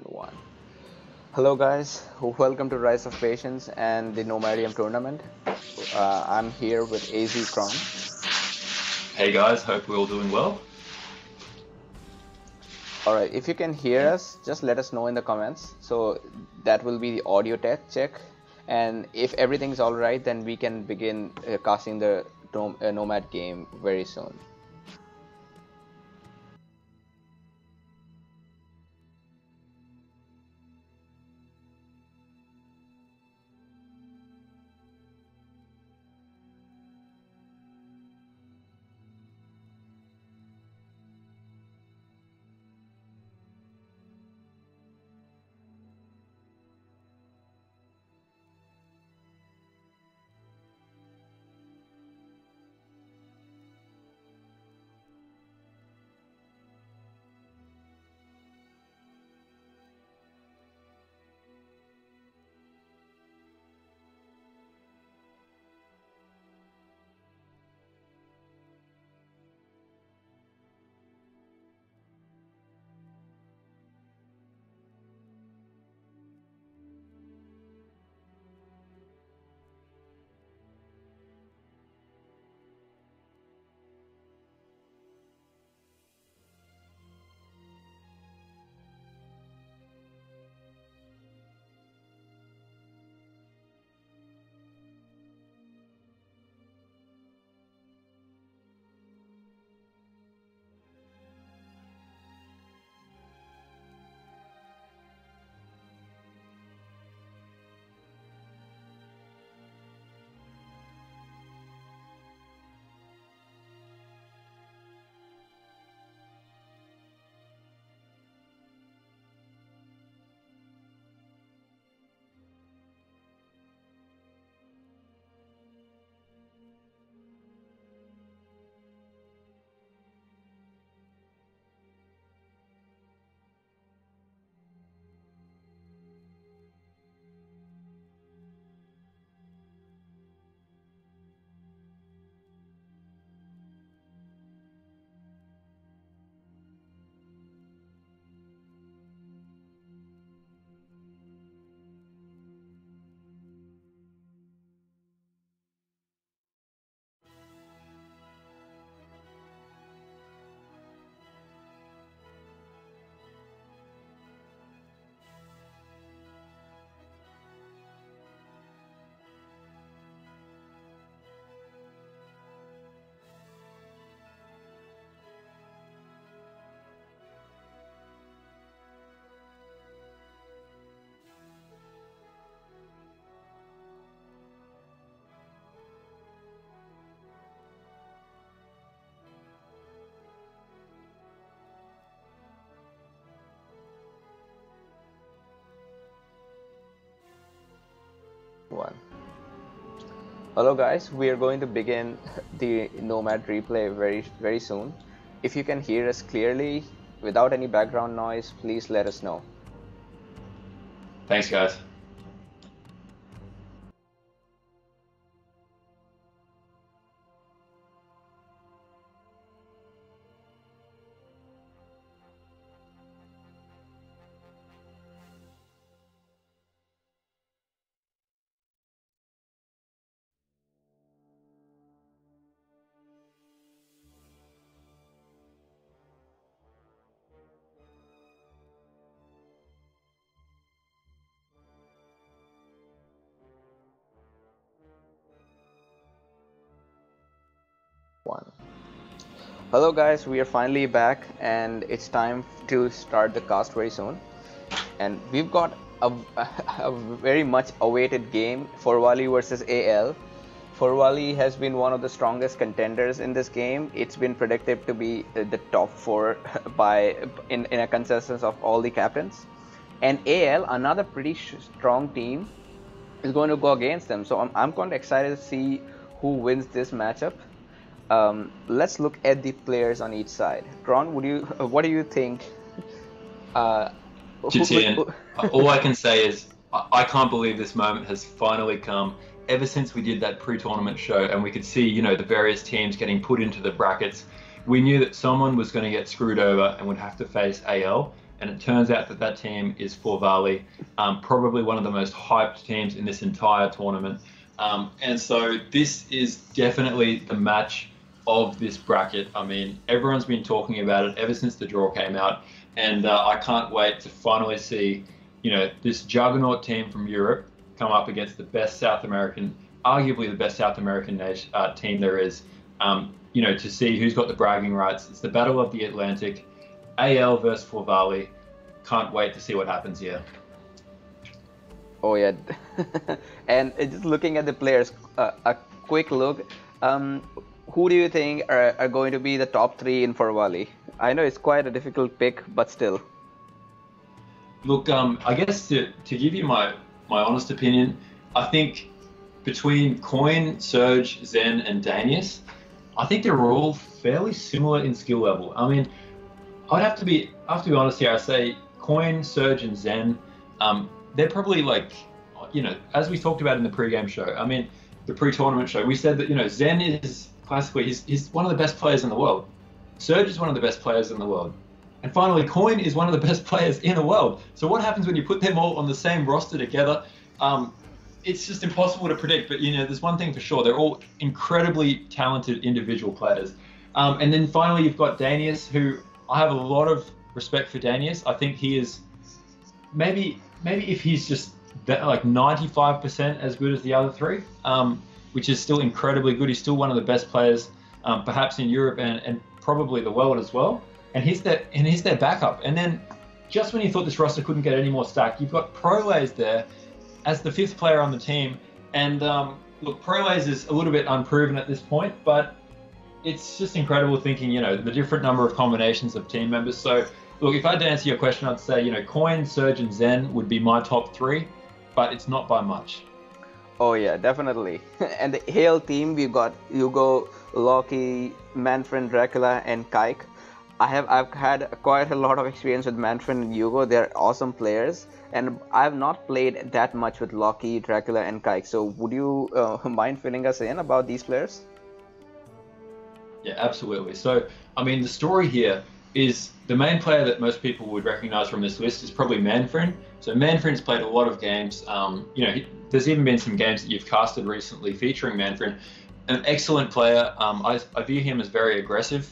One. Hello, guys. Welcome to Rise of Patience and the Nomadium tournament. I'm here with AZ Kron. Hey guys, hope we're all doing well. All right, if you can hear us, just let us know in the comments. So that will be the audio test check. And if everything's all right, then we can begin casting the Nomad game very soon. One. Hello guys, we are going to begin the Nomad replay very soon. If you can hear us clearly without any background noise, please let us know. Thanks guys. One. Hello guys, we are finally back and it's time to start the cast very soon. And we've got a very much awaited game, Forwali versus AL. Forwali has been one of the strongest contenders in this game. It's been predicted to be the top 4 in a consensus of all the captains. And AL, another pretty strong team, is going to go against them. So I'm quite excited to see who wins this matchup. Let's look at the players on each side. Kron, what do you think? Jitian, all I can say is I can't believe this moment has finally come. Ever since we did that pre-tournament show and we could see, the various teams getting put into the brackets, we knew that someone was going to get screwed over and would have to face AL. and it turns out that that team is Forvali, probably one of the most hyped teams in this entire tournament. And so this is definitely the match of this bracket. I mean, everyone's been talking about it ever since the draw came out, and I can't wait to finally see, this juggernaut team from Europe come up against the best South American, arguably the best South American team there is. To see who's got the bragging rights. It's the Battle of the Atlantic, AL versus Forvali. Can't wait to see what happens here. Oh yeah, and just looking at the players, a quick look. Who do you think are going to be the top 3 in Forvali? I know it's quite a difficult pick, but still. Look, I guess to give you my honest opinion, I think between Coin, Surge, Zen, and Danius, I think they're all fairly similar in skill level. I mean, I have to be honest here. I say Coin, Surge, and Zen, they're probably like, as we talked about in the pre-game show. I mean, the pre-tournament show, we said that Zen is classically he's one of the best players in the world. Surge is one of the best players in the world, and finally, Coin is one of the best players in the world. So what happens when you put them all on the same roster together? It's just impossible to predict, but there's one thing for sure: they're all incredibly talented individual players. And then finally, you've got Danius, who I have a lot of respect for. Danius, I think he is maybe if he's just like 95% as good as the other 3, which is still incredibly good. He's still one of the best players, perhaps in Europe and probably the world as well. And he's their backup. And then just when you thought this roster couldn't get any more stacked, you've got Prolays there as the 5th player on the team. And look, Prolays is a little bit unproven at this point, but it's just incredible thinking, the different number of combinations of team members. So look, if I had to answer your question, I'd say, Coin, Surge, and Zen would be my top 3, but it's not by much. Oh yeah, definitely. And the Hale team, we've got Hugo, Loki, Manfred, Dracula, and Kike. I've had quite a lot of experience with Manfred and Hugo. They're awesome players, and I've not played that much with Loki, Dracula, and Kike. So would you mind filling us in about these players? Yeah, absolutely. So, I mean, the story here is the main player that most people would recognize from this list is probably Manfred. So Manfred's played a lot of games. There's even been some games that you've casted recently featuring Manfred. An excellent player. I view him as very aggressive.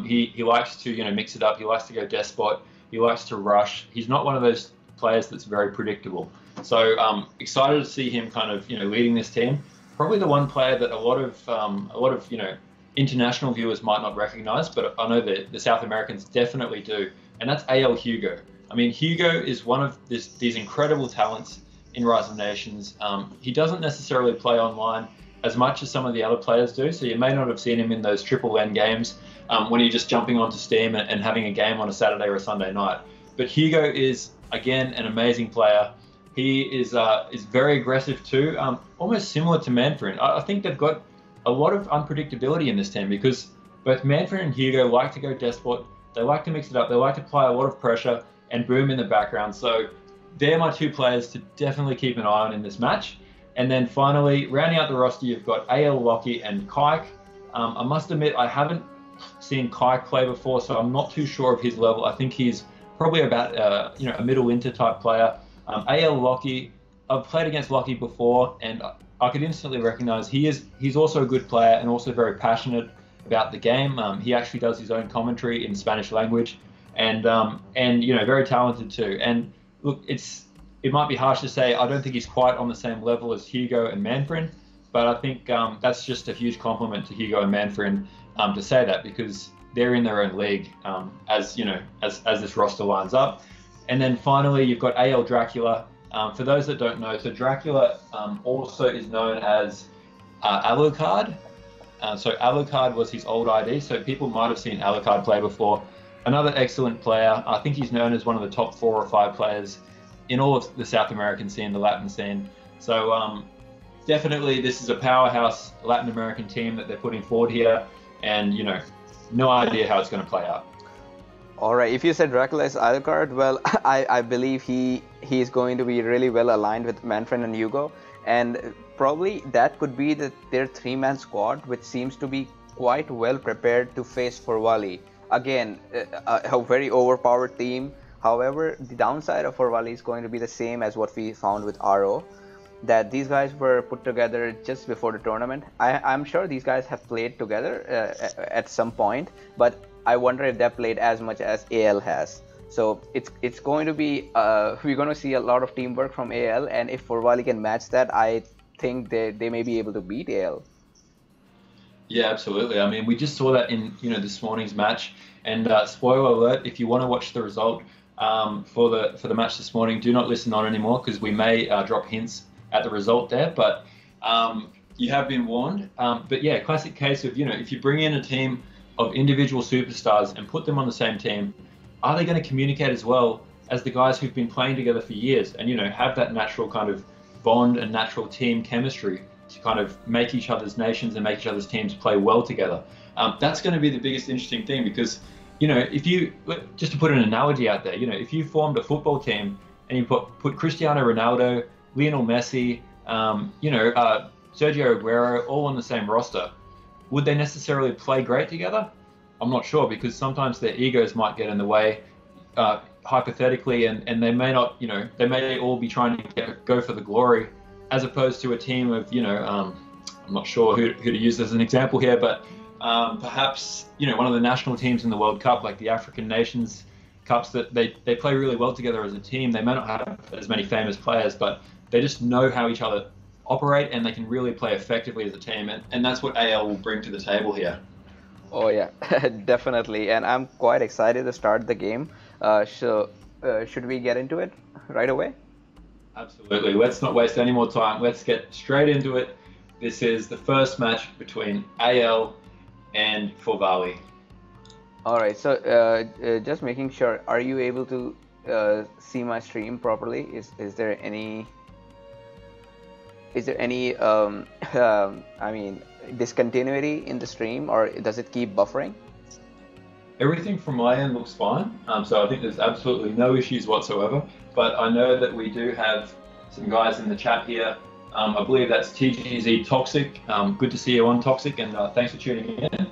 He likes to mix it up. He likes to go despot. He likes to rush. He's not one of those players that's very predictable. So excited to see him kind of leading this team. Probably the one player that a lot of international viewers might not recognize, but I know that the South Americans definitely do, and that's AL Hugo. I mean, Hugo is one of these incredible talents in Rise of Nations. He doesn't necessarily play online as much as some of the other players do, so you may not have seen him in those triple N games when you're just jumping onto Steam and having a game on a Saturday or a Sunday night. But Hugo is, again, an amazing player. He is very aggressive too, almost similar to Manfred. I think they've got a lot of unpredictability in this team because both Manfred and Hugo like to go despot. They like to mix it up. They like to apply a lot of pressure and boom in the background. So they're my 2 players to definitely keep an eye on in this match. And then finally, rounding out the roster, you've got AL Loki and Kike. I must admit, I haven't seen Kike play before, so I'm not too sure of his level. I think he's probably about a middle winter type player. AL Loki, I've played against Loki before, and I could instantly recognize he's also a good player and also very passionate about the game. He actually does his own commentary in Spanish language, and very talented too. And look, it might be harsh to say I don't think he's quite on the same level as Hugo and Manfred, but I think that's just a huge compliment to Hugo and Manfred to say that, because they're in their own league as this roster lines up. And then finally, you've got AL Dracula. For those that don't know, so Dracula also is known as Alucard. So Alucard was his old ID, so people might have seen Alucard play before. Another excellent player. I think he's known as one of the top 4 or 5 players in all of the South American scene, the Latin scene. So definitely this is a powerhouse Latin American team that they're putting forward here, and no idea how it's going to play out. All right, if you said Dracula is Alucard, well, I believe he's going to be really well aligned with Manfred and Hugo, and probably that could be their 3-man squad, which seems to be quite well prepared to face Forvali. Again, a very overpowered team, However, the downside of Forvali is going to be the same as what we found with RO, that these guys were put together just before the tournament. I'm sure these guys have played together at some point, but I wonder if they've played as much as AL has. So it's going to be we're going to see a lot of teamwork from AL, and if Forvali can match that, I think they may be able to beat AL. Yeah, absolutely. I mean, we just saw that in this morning's match. And spoiler alert: if you want to watch the result for the match this morning, do not listen on anymore because we may drop hints at the result there. But you have been warned. But yeah, classic case of if you bring in a team of individual superstars and put them on the same team, are they going to communicate as well as the guys who've been playing together for years and have that natural kind of bond and natural team chemistry to kind of make each other's nations and make each other's teams play well together? That's going to be the biggest interesting thing because if you, just to put an analogy out there, if you formed a football team and you put Cristiano Ronaldo, Lionel Messi, Sergio Aguero all on the same roster, would they necessarily play great together? I'm not sure because sometimes their egos might get in the way, hypothetically, and they may not, they may all be trying to go for the glory, as opposed to a team of, I'm not sure who to use as an example here, but perhaps, one of the national teams in the World Cup, like the African Nations Cups, that they play really well together as a team. They may not have as many famous players, but they just know how each other operate and they can really play effectively as a team. And that's what AL will bring to the table here. Oh yeah, definitely. And I'm quite excited to start the game. Should we get into it right away? Absolutely. Let's not waste any more time. Let's get straight into it. This is the first match between AL and Forvali. All right. So just making sure, are you able to see my stream properly? Is there any I mean, discontinuity in the stream, or does it keep buffering? Everything from my end looks fine, so I think there's absolutely no issues whatsoever. But I know that we do have some guys in the chat here. I believe that's TGZ Toxic. Good to see you on, Toxic, and thanks for tuning in.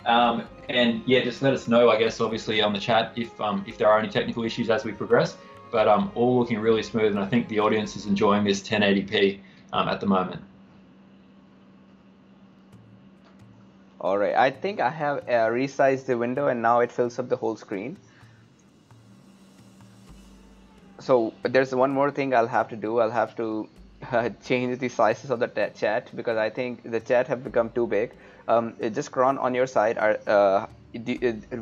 And yeah, just let us know, I guess, obviously on the chat if there are any technical issues as we progress. But all looking really smooth, and I think the audience is enjoying this 1080p at the moment. All right, I think I have resized the window and now it fills up the whole screen. So there's one more thing I'll have to do. I'll have to change the sizes of the chat because I think the chat have become too big. Just Kron, on your side,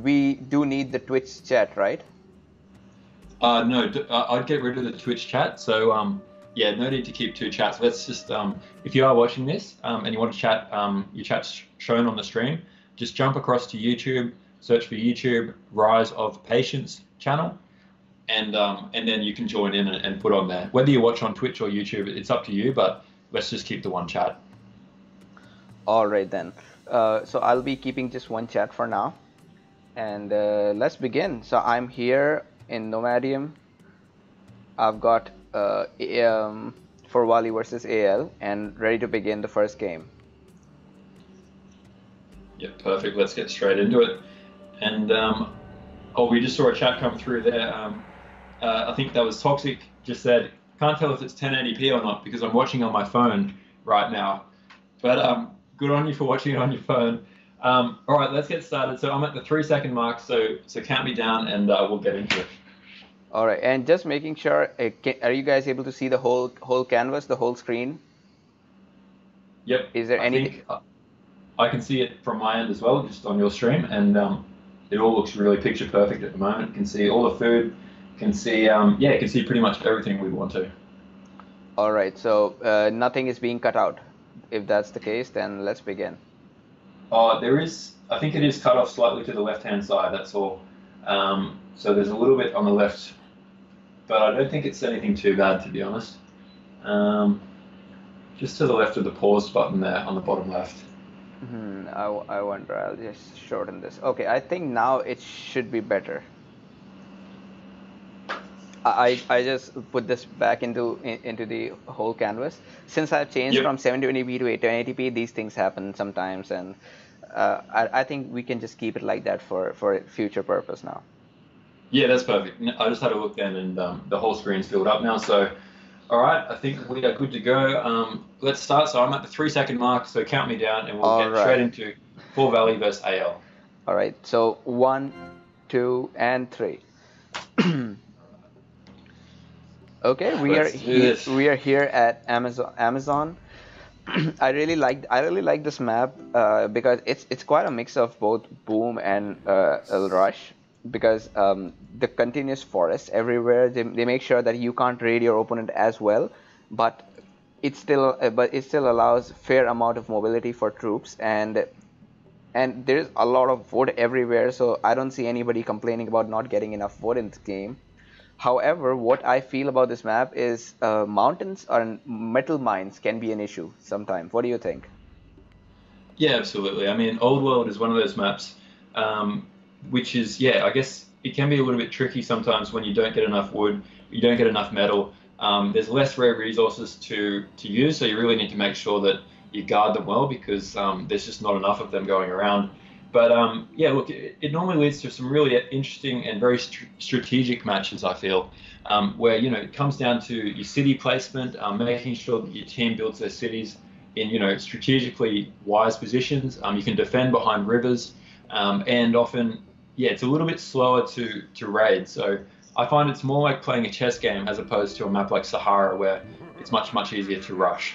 we do need the Twitch chat, right? No, I'd get rid of the Twitch chat. So yeah, no need to keep two chats. Let's just, if you are watching this and you want to chat, your chat's shown on the stream, just jump across to YouTube, search for YouTube RiseOfPatience channel, and then you can join in and put on there. Whether you watch on Twitch or YouTube, it's up to you, but let's just keep the one chat. All right then. So I'll be keeping just one chat for now. And let's begin. So I'm here in Nomadium. I've got Forvali versus AL and ready to begin the first game. Yeah, perfect. Let's get straight into it. And oh, we just saw a chat come through there. I think that was Toxic. Just said, can't tell if it's 1080p or not because I'm watching on my phone right now. But good on you for watching it on your phone. All right, let's get started. So I'm at the 3-second mark. So count me down and we'll get into it. All right, and just making sure, are you guys able to see the whole canvas, the whole screen? Yep. Is there any? I can see it from my end as well, just on your stream, and it all looks really picture perfect at the moment. You can see all the food, can see yeah, you can see pretty much everything we want to. All right, so nothing is being cut out. If that's the case, then let's begin. There is, I think it is cut off slightly to the left-hand side. That's all. So there's a little bit on the left, but I don't think it's anything too bad, to be honest. Just to the left of the pause button there on the bottom left. I wonder, I'll just shorten this. Okay, I think now it should be better. I just put this back into the whole canvas. Since I've changed from 720p to 1080p, these things happen sometimes, and I think we can just keep it like that for future purpose now. Yeah, that's perfect. I just had a look then, and the whole screen's filled up now. So, all right, I think we are good to go. Let's start. So I'm at the 3 second mark. So count me down, and we'll All get straight right. into Four Valley versus AL. All right. So 1, 2, and 3. Okay, Let's do this. we are here at Amazon. I really like this map because it's quite a mix of both boom and rush because the continuous forest everywhere they make sure that you can't raid your opponent as well, but it still allows fair amount of mobility for troops, and there's a lot of wood everywhere, so I don't see anybody complaining about not getting enough wood in this game. However, what I feel about this map is mountains or metal mines can be an issue sometimes. What do you think? Yeah, absolutely. I mean, Old World is one of those maps, which is, yeah, I guess it can be a little bit tricky sometimes when you don't get enough wood, you don't get enough metal. There's less rare resources to use, so you really need to make sure that you guard them well because there's just not enough of them going around. But yeah, look, it normally leads to some really interesting and very strategic matches, I feel, where, it comes down to your city placement, making sure that your team builds their cities in, strategically wise positions. You can defend behind rivers, and often, yeah, it's a little bit slower to raid. So I find it's more like playing a chess game as opposed to a map like Sahara where it's much easier to rush.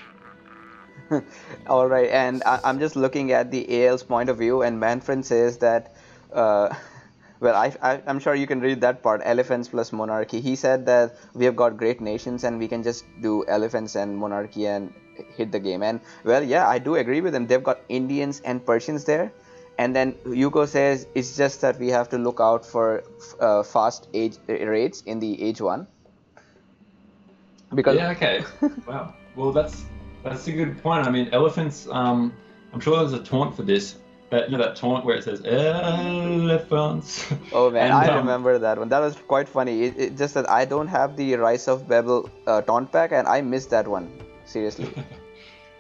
All right, and I'm just looking at the AL's point of view, and Manfred says that, uh, well, I'm sure you can read that part, elephants plus monarchy. He said that we have got great nations and we can just do elephants and monarchy and hit the game. And, well, yeah, I do agree with him. They've got Indians and Persians there. And then Hugo says it's just that we have to look out for fast age raids in the age 1. Because Yeah, okay. Wow. Well, that's a good point. I mean, elephants. I'm sure there's a taunt for this. That taunt where it says elephants. oh man, And I remember that one. That was quite funny. It just that I don't have the Rise of Babel taunt pack, and I missed that one. Seriously.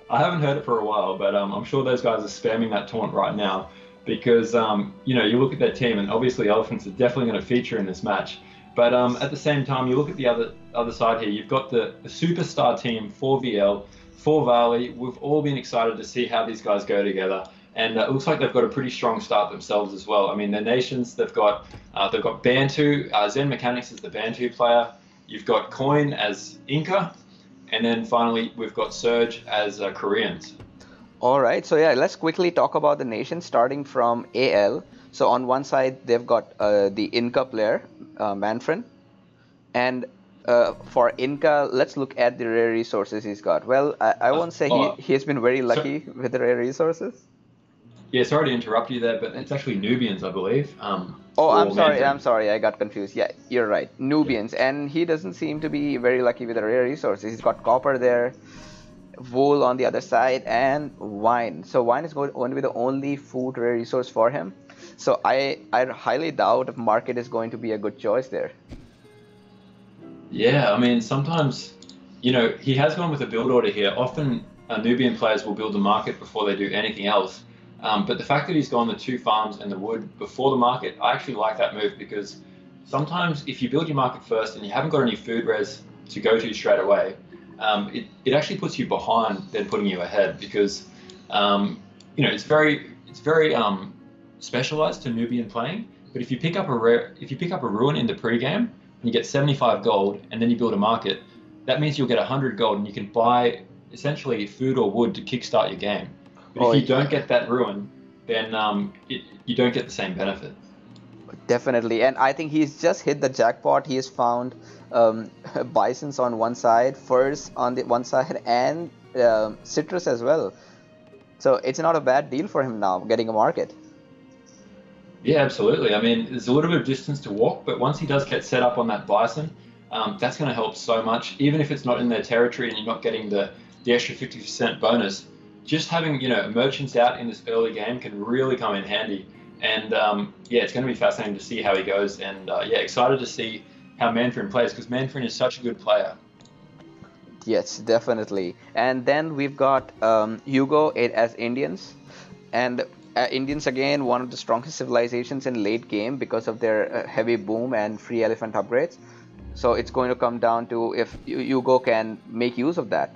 I haven't heard it for a while, but I'm sure those guys are spamming that taunt right now because you look at their team, and obviously elephants are definitely going to feature in this match. But at the same time, you look at the other side here. You've got the superstar team, 4VL, 4Valley. We've all been excited to see how these guys go together, and it looks like they've got a pretty strong start themselves as well. I mean, their nations, they've got Bantu. Zen Mechanics is the Bantu player. You've got Coin as Inca, and then finally we've got Surge as Koreans. All right, so yeah, let's quickly talk about the nation starting from AL. So on one side they've got the Inca player, Manfred, and for Inca, let's look at the rare resources he's got. Well, I won't say he has been very lucky with the rare resources. Yeah, sorry to interrupt you there, but it's actually Nubians, I believe. Oh, I'm sorry, I got confused. Yeah, you're right, Nubians, and he doesn't seem to be very lucky with the rare resources. He's got copper there, wool on the other side, and wine. So wine is going to be the only food rare resource for him. So I highly doubt if market is going to be a good choice there. Yeah, I mean, sometimes, he has gone with a build order here. Often, Nubian players will build the market before they do anything else. But the fact that he's gone the 2 farms and the wood before the market, I actually like that move because sometimes if you build your market first and you haven't got any food res to go to straight away, it actually puts you behind than putting you ahead because, it's very specialized to Nubian playing. But if you pick up a ruin in the pregame, and you get 75 gold, and then you build a market, that means you'll get 100 gold, and you can buy essentially food or wood to kickstart your game. But if you don't get that ruin, then you don't get the same benefit. Definitely, and I think he's just hit the jackpot. He has found bisons on one side, furs on the one side, and citrus as well. So it's not a bad deal for him now, getting a market. Yeah, absolutely. I mean, there's a little bit of distance to walk, but once he does get set up on that bison, that's going to help so much. Even if it's not in their territory and you're not getting the extra 50% bonus, just having merchants out in this early game can really come in handy. And yeah, it's going to be fascinating to see how he goes. And yeah, excited to see how Manfred plays because Manfred is such a good player. Yes, definitely. And then we've got Hugo as Indians. And Indians again, one of the strongest civilizations in late game because of their heavy boom and free elephant upgrades. So it's going to come down to if Hugo can make use of that.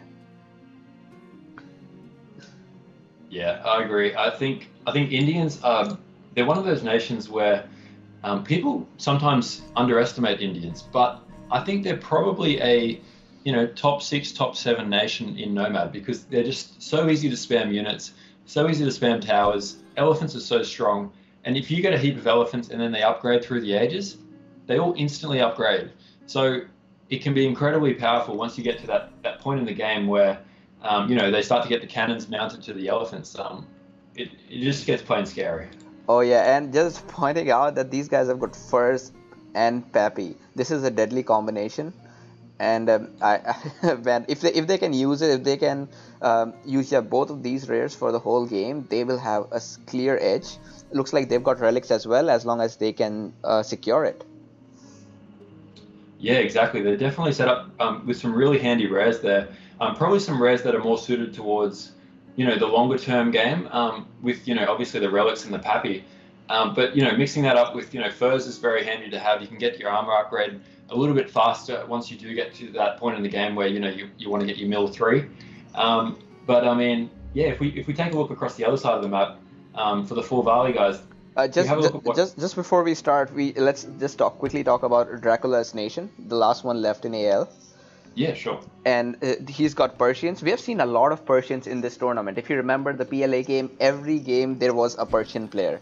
Yeah, I agree. I think Indians are they're one of those nations where people sometimes underestimate Indians, but I think they're probably a top six, top seven nation in Nomad because they're just so easy to spam units, so easy to spam towers. Elephants are so strong, and if you get a heap of elephants and then they upgrade through the ages, they all instantly upgrade. So it can be incredibly powerful once you get to that point in the game where they start to get the cannons mounted to the elephants. It just gets plain scary. Oh yeah, and just pointing out that these guys have got furs and Pappy. This is a deadly combination. And man, if they can use it, if they can use both of these rares for the whole game, they will have a clear edge. Looks like they've got relics as well, as long as they can secure it. Yeah, exactly. They're definitely set up with some really handy rares there. Probably some rares that are more suited towards, the longer term game with, obviously the relics and the Pappy. But, mixing that up with, furs is very handy to have. You can get your armor upgrade a little bit faster once you do get to that point in the game where, you want to get your mill 3. But I mean, yeah, if we take a look across the other side of the map for the Four Valley guys, just before we start, let's just quickly talk about Dracula's nation, the last one left in AL. Yeah, sure. And he's got Persians. We have seen a lot of Persians in this tournament. If you remember the PLA game, every game there was a Persian player.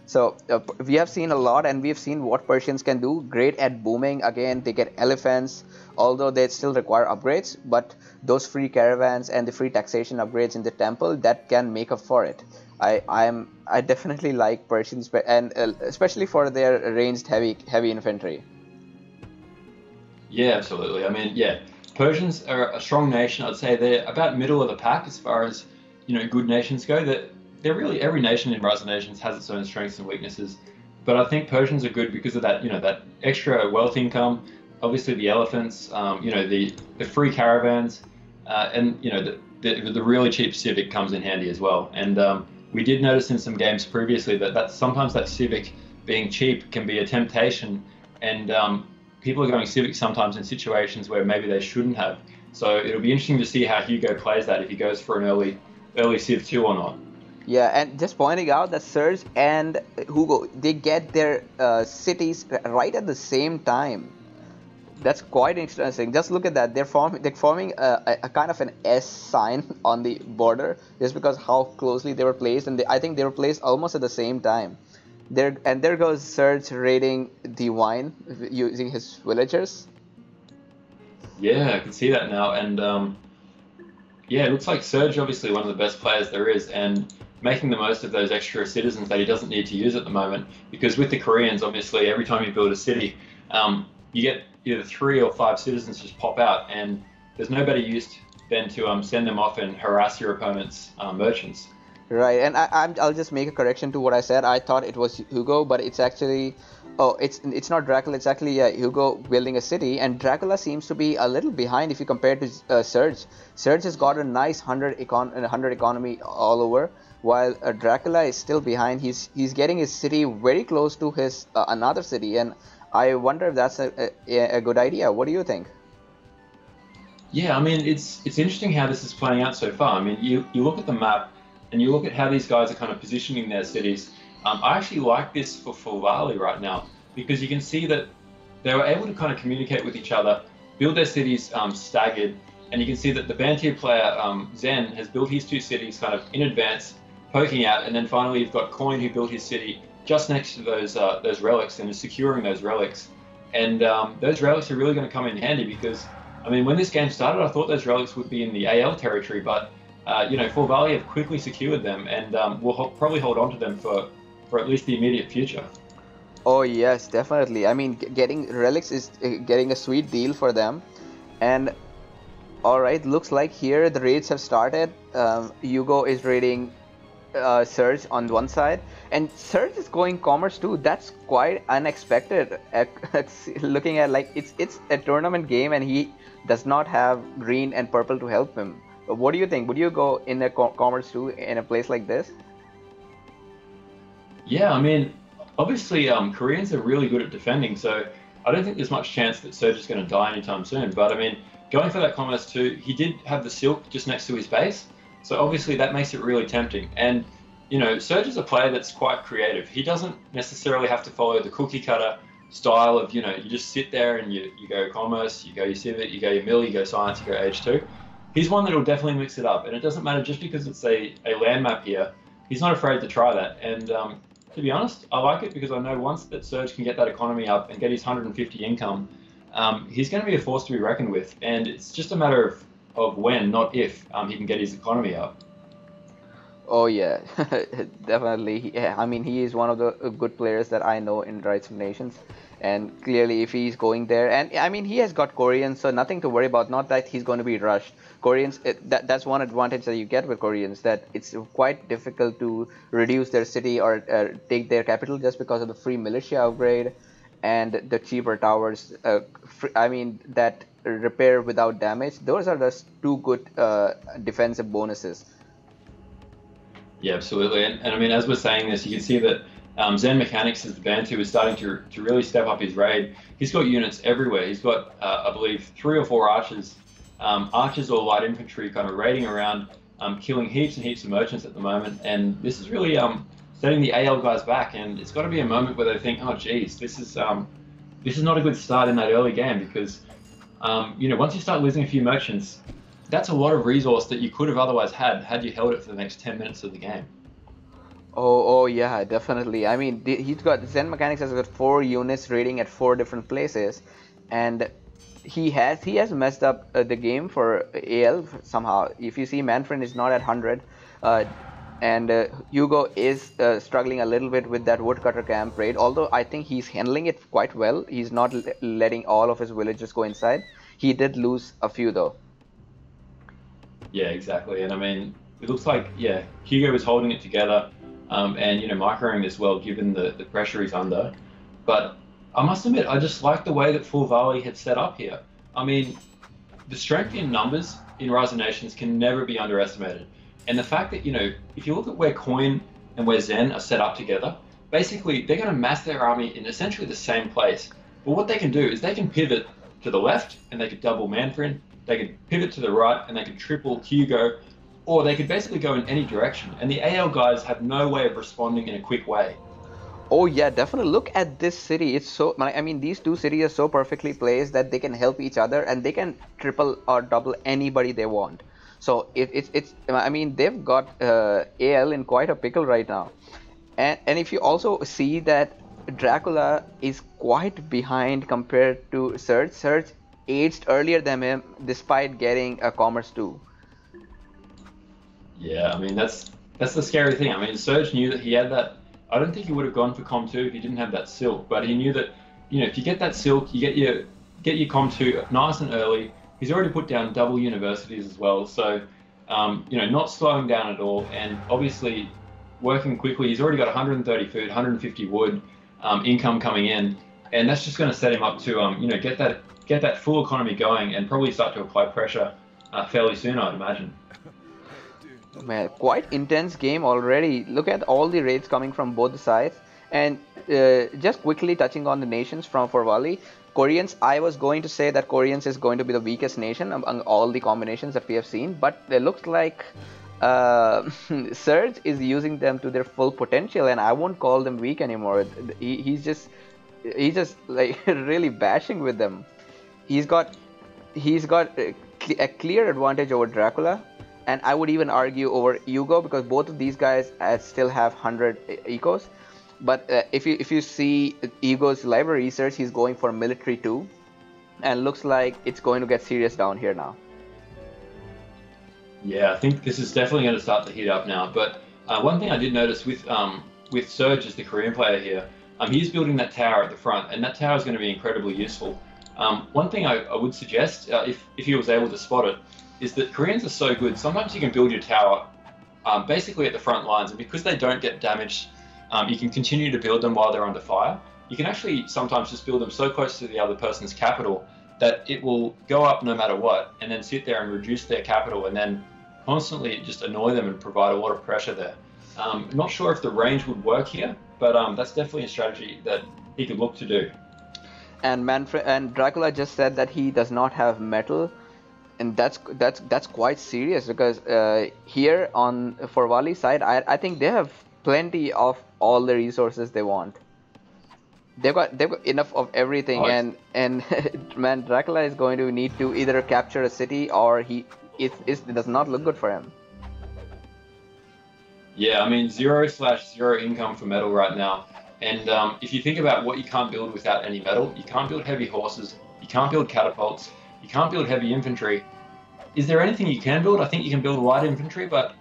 So we have seen a lot, and we have seen what Persians can do. Great at booming. Again, they get elephants, although they still require upgrades. But those free caravans and the free taxation upgrades in the temple, that can make up for it. I definitely like Persians, and especially for their ranged heavy infantry. Yeah, absolutely. I mean, yeah, Persians are a strong nation. I'd say they're about middle of the pack as far as good nations go. They're really every nation in Rise of Nations has its own strengths and weaknesses, but I think Persians are good because of that that extra wealth income. Obviously, the elephants, the free caravans, and the really cheap civic comes in handy as well. And we did notice in some games previously that sometimes that civic being cheap can be a temptation, and people are going civic sometimes in situations where maybe they shouldn't have. So it'll be interesting to see how Hugo plays that, if he goes for an early Civ 2 or not. Yeah, and just pointing out that Surge and Hugo, they get their cities right at the same time. That's quite interesting. Just look at that. They're forming a kind of an S sign on the border just because how closely they were placed, and I think they were placed almost at the same time. There goes Surge raiding the wine using his villagers. Yeah, I can see that now, and yeah, it looks like Surge obviously one of the best players there is, and making the most of those extra citizens that he doesn't need to use at the moment. Because with the Koreans, obviously, every time you build a city, you get either 3 or 5 citizens just pop out, and there's no better use than to send them off and harass your opponent's merchants. Right, and I'll just make a correction to what I said. I thought it was Hugo, but it's actually, it's not Dracula. It's actually Hugo building a city, and Dracula seems to be a little behind if you compare to Surge. Surge has got a nice 100 economy all over, while Dracula is still behind. He's getting his city very close to his another city, and I wonder if that's a good idea. What do you think? Yeah, I mean, it's interesting how this is playing out so far. I mean, you look at the map and you look at how these guys are kind of positioning their cities. I actually like this for Fulvali right now because you can see that they were able to kind of communicate with each other, build their cities staggered, and you can see that the Bantier player Zen has built his 2 cities kind of in advance, poking out, and then finally you've got Coin who built his city just next to those relics and is securing those relics. And those relics are really going to come in handy because, I mean, when this game started, I thought those relics would be in the AL territory, but Fulvali have quickly secured them, and we'll probably hold on to them for at least the immediate future. Oh yes, definitely. I mean, getting relics is getting a sweet deal for them. And all right, looks like here the raids have started. Hugo is raiding Surge on one side, and Surge is going commerce too. That's quite unexpected. Looking at like it's a tournament game, and he does not have green and purple to help him. What do you think? Would you go in a commerce too in a place like this? Yeah, I mean, obviously, Koreans are really good at defending, so I don't think there's much chance that Surge is going to die anytime soon. But I mean, going for that Commerce 2, he did have the Silk just next to his base, so obviously that makes it really tempting. And, you know, Surge is a player that's quite creative. He doesn't necessarily have to follow the cookie cutter style of, you know, you just sit there and you go Commerce, you go your Civic, you go your Mill, you go Science, you go H2. He's one that'll definitely mix it up, and it doesn't matter just because it's a land map here. He's not afraid to try that, and to be honest, I like it because I know once that Surge can get that economy up and get his 150 income, he's going to be a force to be reckoned with, and it's just a matter of when, not if, he can get his economy up. Oh yeah, definitely. Yeah, I mean, he is one of the good players that I know in Rights of Nations, and clearly, if he's going there, and I mean, he has got Koreans, so nothing to worry about. Not that he's going to be rushed. Koreans, that's one advantage that you get with Koreans, that it's quite difficult to reduce their city or take their capital just because of the free militia upgrade and the cheaper towers. I mean, that repair without damage. Those are just two good defensive bonuses. Yeah, absolutely. And I mean, as we're saying this, you can see that Zen Mechanics is the band who is starting to really step up his raid. He's got units everywhere. He's got, I believe, 3 or 4 archers, archers or light infantry kind of raiding around, killing heaps and heaps of merchants at the moment. And this is really setting the AL guys back. And it's got to be a moment where they think, oh, geez, this is not a good start in that early game because, you know, once you start losing a few merchants, that's a lot of resource that you could have otherwise had you held it for the next 10 minutes of the game. Oh yeah, definitely. I mean, he's got Zen Mechanics has got 4 units raiding at 4 different places, and he has messed up the game for AL somehow. If you see, Manfred is not at 100, and Hugo is struggling a little bit with that woodcutter camp raid. Although I think he's handling it quite well. He's not letting all of his villagers go inside. He did lose a few though. Yeah, exactly. And I mean, it looks like, yeah, Hugo is holding it together and, you know, microing this well given the pressure he's under. But I must admit, I just like the way that Full Valley had set up here. I mean, the strength in numbers in Rise of Nations can never be underestimated. And the fact that, you know, if you look at where Coin and where Zen are set up together, basically they're going to mass their army in essentially the same place. But what they can do is they can pivot to the left and they could double Manfred. They could pivot to the right and they could triple Hugo, or they could basically go in any direction. And the AL guys have no way of responding in a quick way. Oh yeah, definitely. Look at this city. It's so. I mean, these 2 cities are so perfectly placed that they can help each other and they can triple or double anybody they want. So it's. I mean, they've got AL in quite a pickle right now. And if you also see that Dracula is quite behind compared to Surge. Surge aged earlier than him despite getting a Commerce 2. Yeah, I mean that's the scary thing. I mean, Surge knew that he had that. I don't think he would have gone for Com 2 if he didn't have that Silk, but he knew that, you know, if you get that Silk, you get your Com 2 nice and early. He's already put down double universities as well, so you know, not slowing down at all, and obviously working quickly. He's already got 130 food, 150 wood, income coming in, and that's just going to set him up to you know, get that full economy going and probably start to apply pressure fairly soon, I'd imagine. Man, quite intense game already. Look at all the raids coming from both sides. And just quickly touching on the nations from for Valley, Koreans, I was going to say that Koreans is going to be the weakest nation among all the combinations that we have seen, but it looks like Surge is using them to their full potential, and I won't call them weak anymore. He's just like really bashing with them. He's got a clear advantage over Dracula, and I would even argue over Hugo, because both of these guys still have 100 ecos. But if you see Hugo's library research, he's going for military 2, and looks like it's going to get serious down here now. Yeah, I think this is definitely going to start to heat up now. But one thing I did notice with Surge as the Korean player here, he's building that tower at the front, and that tower is going to be incredibly useful. One thing I would suggest, if he was able to spot it, is that Koreans are so good. Sometimes you can build your tower basically at the front lines, and because they don't get damaged, you can continue to build them while they're under fire. You can actually sometimes just build them so close to the other person's capital that it will go up no matter what, and then sit there and reduce their capital, and then constantly just annoy them and provide a lot of pressure there. I'm not sure if the range would work here, but that's definitely a strategy that he could look to do. And Manfred and Dracula just said that he does not have metal, and that's quite serious because here on for Wali's side, I think they have plenty of all the resources they want. They've got enough of everything, Oh, and man, Dracula is going to need to either capture a city or it does not look good for him. yeah, I mean 0/0 income for metal right now. And if you think about what you can't build without any metal, you can't build heavy horses, you can't build catapults, you can't build heavy infantry. Is there anything you can build? I think you can build light infantry, but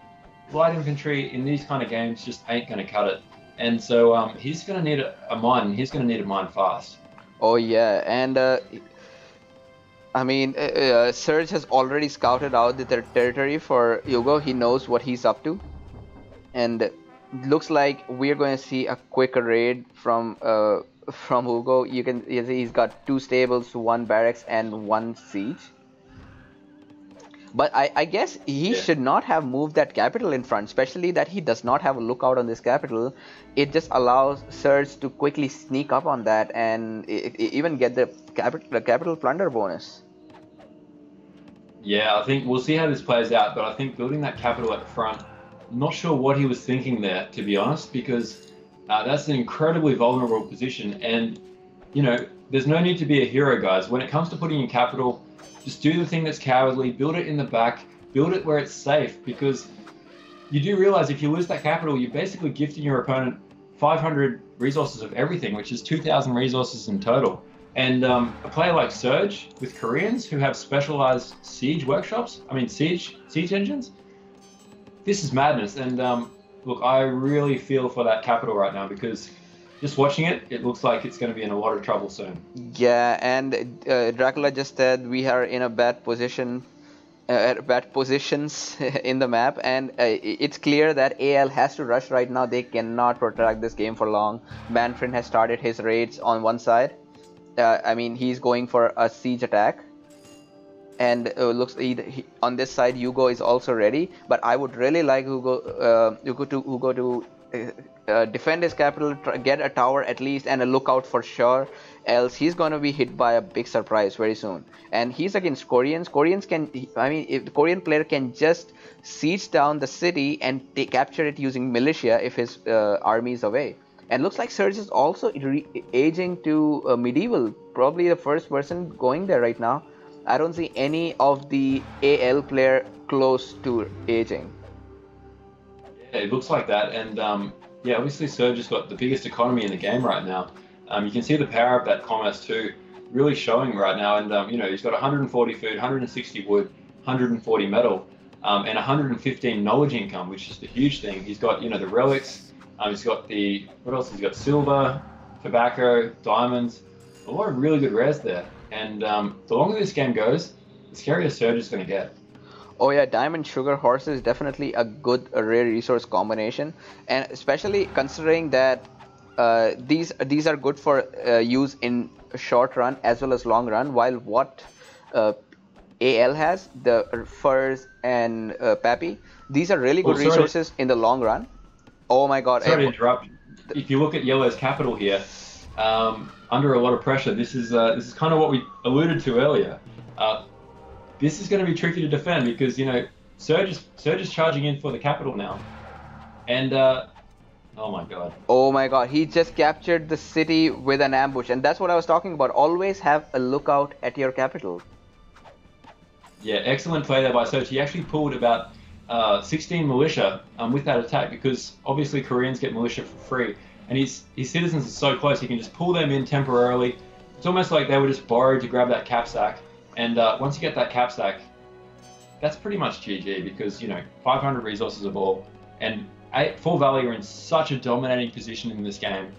light infantry in these kind of games just ain't going to cut it. And so he's going to need a mine. He's going to need a mine fast. Oh yeah, and I mean, Serge has already scouted out the territory for Hugo. He knows what he's up to, and looks like we're going to see a quick raid from Hugo. You see he's got 2 stables, 1 barracks, and 1 siege. But I guess he should not have moved that capital in front, especially that he does not have a lookout on this capital. It just allows Serge to quickly sneak up on that and even get the capital plunder bonus. Yeah, I think we'll see how this plays out, but I think building that capital at the front, I'm not sure what he was thinking there, to be honest, because that's an incredibly vulnerable position. And, you know, there's no need to be a hero, guys. When it comes to putting in capital, just do the thing that's cowardly, build it in the back, build it where it's safe, because you do realize if you lose that capital, you're basically gifting your opponent 500 resources of everything, which is 2,000 resources in total. And a player like Serge with Koreans who have specialized siege workshops, siege engines, this is madness. And look, I really feel for that capital right now because just watching it, it looks like it's going to be in a lot of trouble soon. Yeah, and Dracula just said we are in a bad position, bad positions in the map, and it's clear that AL has to rush right now. They cannot protract this game for long. Manfred has started his raids on one side. I mean, he's going for a siege attack, and looks on this side Hugo is also ready. But I would really like Hugo to defend his capital, get a tower at least, and a lookout for sure. Else he's going to be hit by a big surprise very soon. And he's against Koreans. Koreans can, I mean, if the Korean player can just siege down the city and capture it using militia if his army is away. And looks like Serge is also aging to medieval. Probably the first person going there right now. I don't see any of the AL player close to aging. Yeah, it looks like that. And yeah, obviously Serge has got the biggest economy in the game right now. You can see the power of that commerce too, really showing right now. And you know, he's got 140 food, 160 wood, 140 metal, and 115 knowledge income, which is the huge thing. He's got, you know, the relics. He's got what else? He's got silver, tobacco, diamonds, a lot of really good rares there. And the longer this game goes, the scarier Serge is going to get. Oh yeah, diamond sugar horse is definitely a good rare resource combination, and especially considering that these are good for use in short run as well as long run. While what AL has, the furs and Pappy, these are really good resources in the long run. Oh my God! Sorry to interrupt. If you look at Yellow's capital here, under a lot of pressure, this is kind of what we alluded to earlier. This is going to be tricky to defend because, you know, Serge is charging in for the capital now, and oh my God! Oh my God! He just captured the city with an ambush, and that's what I was talking about. Always have a lookout at your capital. Yeah, excellent play there by Serge. He actually pulled about 16 militia with that attack because obviously Koreans get militia for free, and his citizens are so close he can just pull them in temporarily. It's almost like they were just borrowed to grab that cap sack. And once you get that cap stack, that's pretty much GG because, you know, 500 resources of all. And Full Valley are in such a dominating position in this game.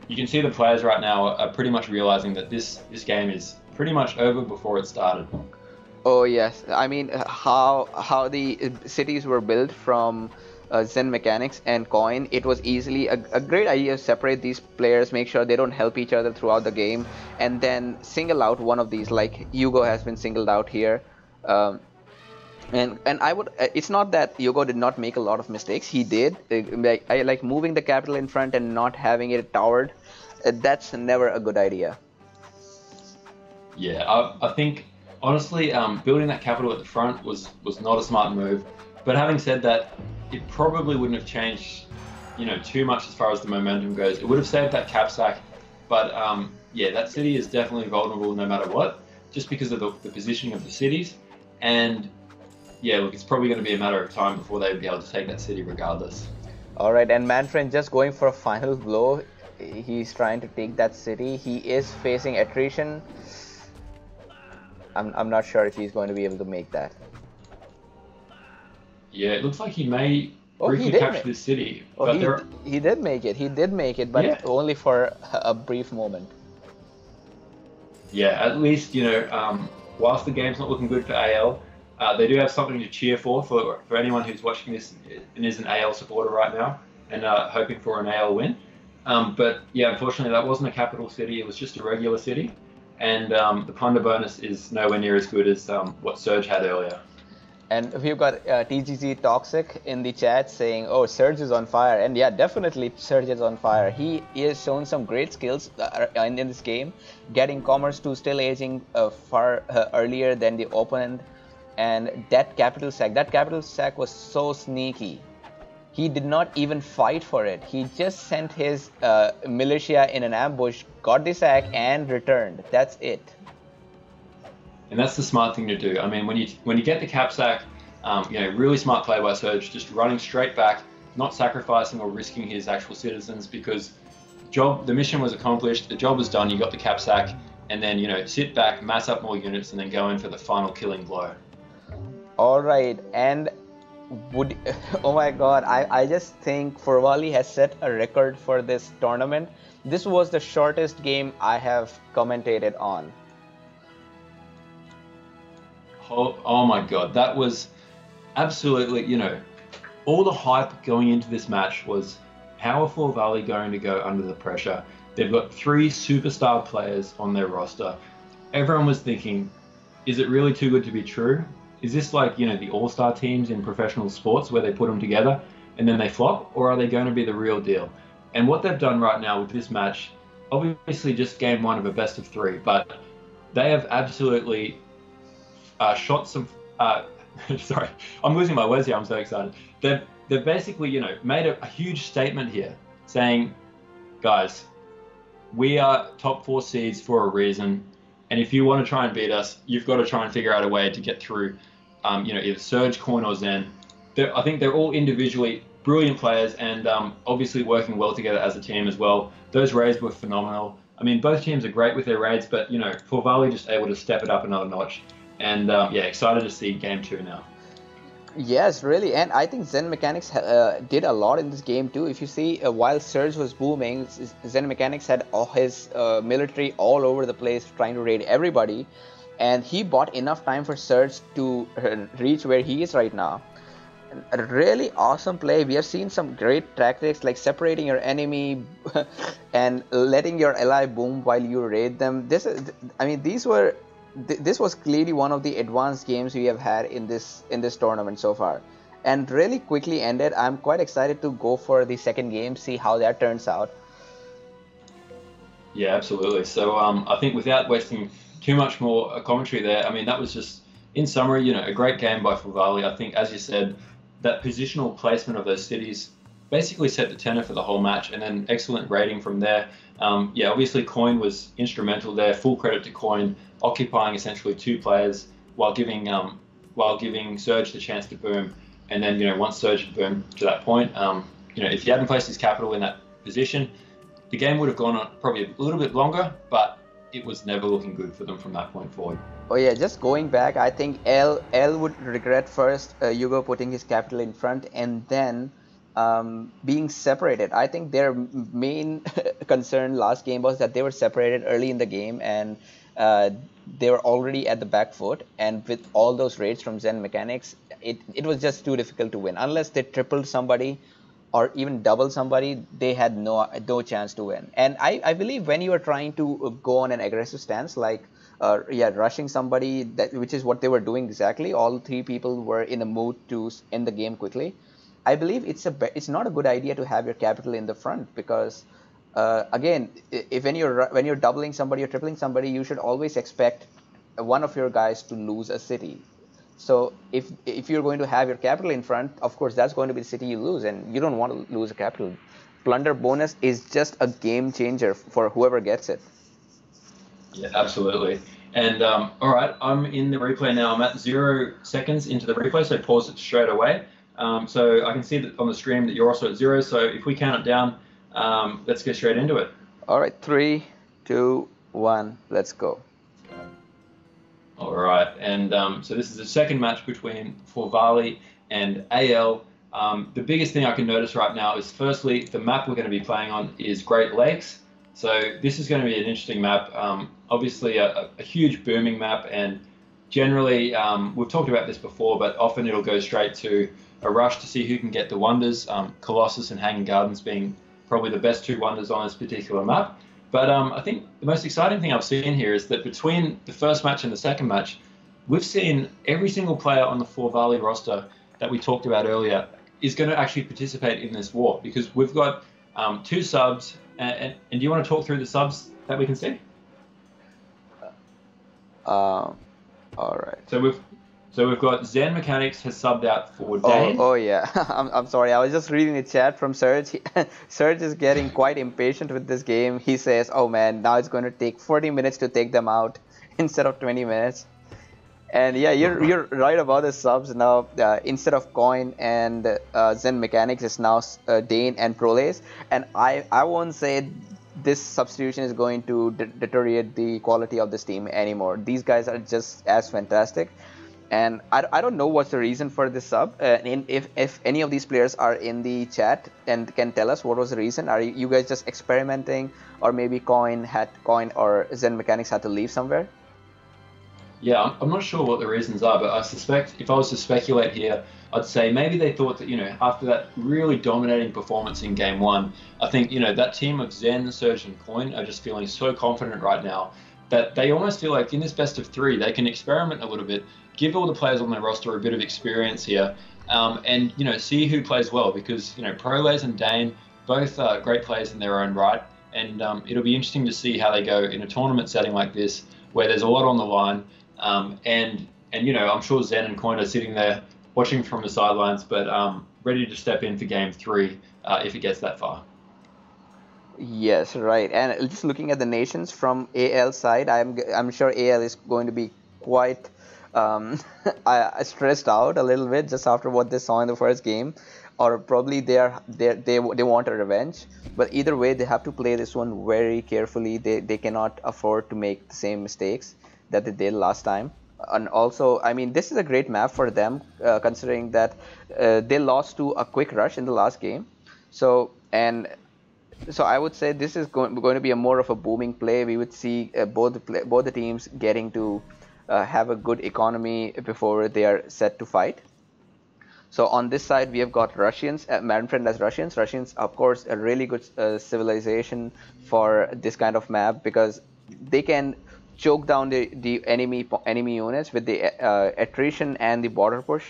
You can see the players right now are pretty much realizing that this game is pretty much over before it started. Oh yes, I mean how the cities were built from Zen Mechanics and Coin, it was easily a great idea to separate these players, make sure they don't help each other throughout the game, and then single out one of these, like Hugo has been singled out here. And I would, it's not that Yogo did not make a lot of mistakes. He did. I like moving the capital in front and not having it towered. That's never a good idea. Yeah, I think honestly, building that capital at the front was not a smart move. But having said that, it probably wouldn't have changed, too much as far as the momentum goes. It would have saved that cap sack, but yeah, that city is definitely vulnerable no matter what, just because of the positioning of the cities. And yeah, look, it's probably going to be a matter of time before they'd be able to take that city regardless. All right, and Manfred just going for a final blow. He's trying to take that city. He is facing attrition. I'm not sure if he's going to be able to make that. Yeah, it looks like he may Oh, he briefly did capture make. this city, Oh, but there, he did make it. He did make it, yeah, but only for a brief moment. yeah. At least whilst the game's not looking good for AL, they do have something to cheer for anyone who's watching this and is an AL supporter right now and hoping for an AL win. But yeah, unfortunately, that wasn't a capital city. It was just a regular city, and the plunder bonus is nowhere near as good as what Surge had earlier. And we've got TGZ Toxic in the chat saying, "Oh, Surge is on fire," and yeah, definitely Surge is on fire. He has shown some great skills in this game, getting Commerce to still aging far earlier than the opponent, and that capital sack was so sneaky. He did not even fight for it. He just sent his militia in an ambush, got the sack, and returned. That's it. And that's the smart thing to do. I mean, when you get the cap sack, really smart play by Surge, just running straight back, not sacrificing or risking his actual citizens, because the mission was accomplished, the job was done. You got the cap sack, and then sit back, mass up more units, and then go in for the final killing blow. All right, and would oh my God, I just think Forvali has set a record for this tournament. This was the shortest game I have commentated on. Oh my God, that was absolutely, all the hype going into this match was how are Forvali going to go under the pressure? They've got 3 superstar players on their roster. Everyone was thinking, is it really too good to be true? Is this like, the all-star teams in professional sports where they put them together and then they flop? Or are they going to be the real deal? And what they've done right now with this match, obviously just game 1 of a best of 3, but they have absolutely shot some. Sorry, I'm losing my words here. I'm so excited. They've basically, made a huge statement here, saying, guys, we are top 4 seeds for a reason, and if you want to try and beat us, you've got to try and figure out a way to get through. Either Surge, Coin, or Zen. I think they're all individually brilliant players, and obviously working well together as a team as well. Those raids were phenomenal. I mean, both teams are great with their raids, but Forvali just able to step it up another notch. And yeah, excited to see game 2 now. Yes, really, and I think Zen Mechanics did a lot in this game too. If you see, while Surge was booming, Zen Mechanics had all his military all over the place trying to raid everybody, and he bought enough time for Surge to reach where he is right now. A really awesome play. We have seen some great tactics like separating your enemy and letting your ally boom while you raid them. This was clearly one of the advanced games we have had in this tournament so far, and really quickly ended. I'm quite excited to go for the second game, see how that turns out. Yeah, absolutely. So I think without wasting too much more commentary there, I mean, that was just, in summary, a great game by Forvali. I think, as you said, that positional placement of those cities basically set the tenor for the whole match, and then excellent rating from there. Yeah, obviously Coin was instrumental there. Full credit to Coin, occupying essentially 2 players while giving Surge the chance to boom. And then once Surge had boomed to that point, if he hadn't placed his capital in that position, the game would have gone on probably a little bit longer, but it was never looking good for them from that point forward. Oh yeah, just going back, I think L would regret first Hugo putting his capital in front and then being separated. I think their main concern last game was that they were separated early in the game, and they were already at the back foot, and with all those raids from Zen Mechanics, it was just too difficult to win. Unless they tripled somebody, or even double somebody, they had no chance to win. And I believe when you are trying to go on an aggressive stance, like yeah, rushing somebody, that which is what they were doing exactly. All three people were in a mood to end the game quickly. I believe it's not a good idea to have your capital in the front because again, if when you're doubling somebody or tripling somebody, you should always expect one of your guys to lose a city. So if you're going to have your capital in front, of course that's going to be the city you lose, and you don't want to lose a capital. Plunder bonus is just a game changer for whoever gets it. Yeah, absolutely. And all right, I'm in the replay now. I'm at 0 seconds into the replay, so pause it straight away. So I can see that on the stream that you're also at 0. So if we count it down, let's get straight into it. All right, 3, 2, 1, let's go. All right, and so this is the second match between Forvali and AL. The biggest thing I can notice right now is, firstly, the map we're going to be playing on is Great Lakes. So this is going to be an interesting map. Obviously, a huge booming map, and generally, we've talked about this before, but often it'll go straight to a rush to see who can get the wonders. Colossus and Hanging Gardens being probably the best 2 wonders on this particular map. But I think the most exciting thing I've seen here is that between the first match and the second match, we've seen every single player on the Forvali roster that we talked about earlier is going to actually participate in this war, because we've got 2 subs. And do you want to talk through the subs that we can see? All right. So we've got Zen Mechanics has subbed out for Dane. Oh yeah. I'm sorry. I was just reading the chat from Serge. Serge is getting quite impatient with this game. He says, "Oh man, now it's going to take 40 minutes to take them out instead of 20 minutes." And yeah, you're right about the subs now. Instead of Coin and Zen Mechanics, it's now Dane and Prolace. And I won't say this substitution is going to deteriorate the quality of this team anymore. These guys are just as fantastic. And I don't know what's the reason for this sub. If any of these players are in the chat and can tell us what was the reason. Are you guys just experimenting, or maybe Coin or Zen Mechanics had to leave somewhere? Yeah, I'm not sure what the reasons are, but I suspect, if I was to speculate here, I'd say maybe they thought that, after that really dominating performance in Game 1, I think, that team of Zen, Surge, and Coin are just feeling so confident right now that they almost feel like in this best of 3, they can experiment a little bit, give all the players on their roster a bit of experience here, and, see who plays well, because, Prolaze and Dane, both great players in their own right, and it'll be interesting to see how they go in a tournament setting like this, where there's a lot on the line. And I'm sure Zen and Coin are sitting there watching from the sidelines, but ready to step in for Game 3 if it gets that far. Yes, right. And just looking at the nations from AL side, I'm sure AL is going to be quite stressed out a little bit just after what they saw in the first game, or probably they want a revenge. But either way, they have to play this one very carefully. They cannot afford to make the same mistakes that they did last time. And also, I mean, this is a great map for them, considering that they lost to a quick rush in the last game. So I would say this is going to be more of a booming play. We would see both the teams getting to have a good economy before they are set to fight. So on this side, we have got Russians, Manfred as Russians. Russians, of course, a really good civilization for this kind of map, because they can choke down the enemy units with the attrition and the border push.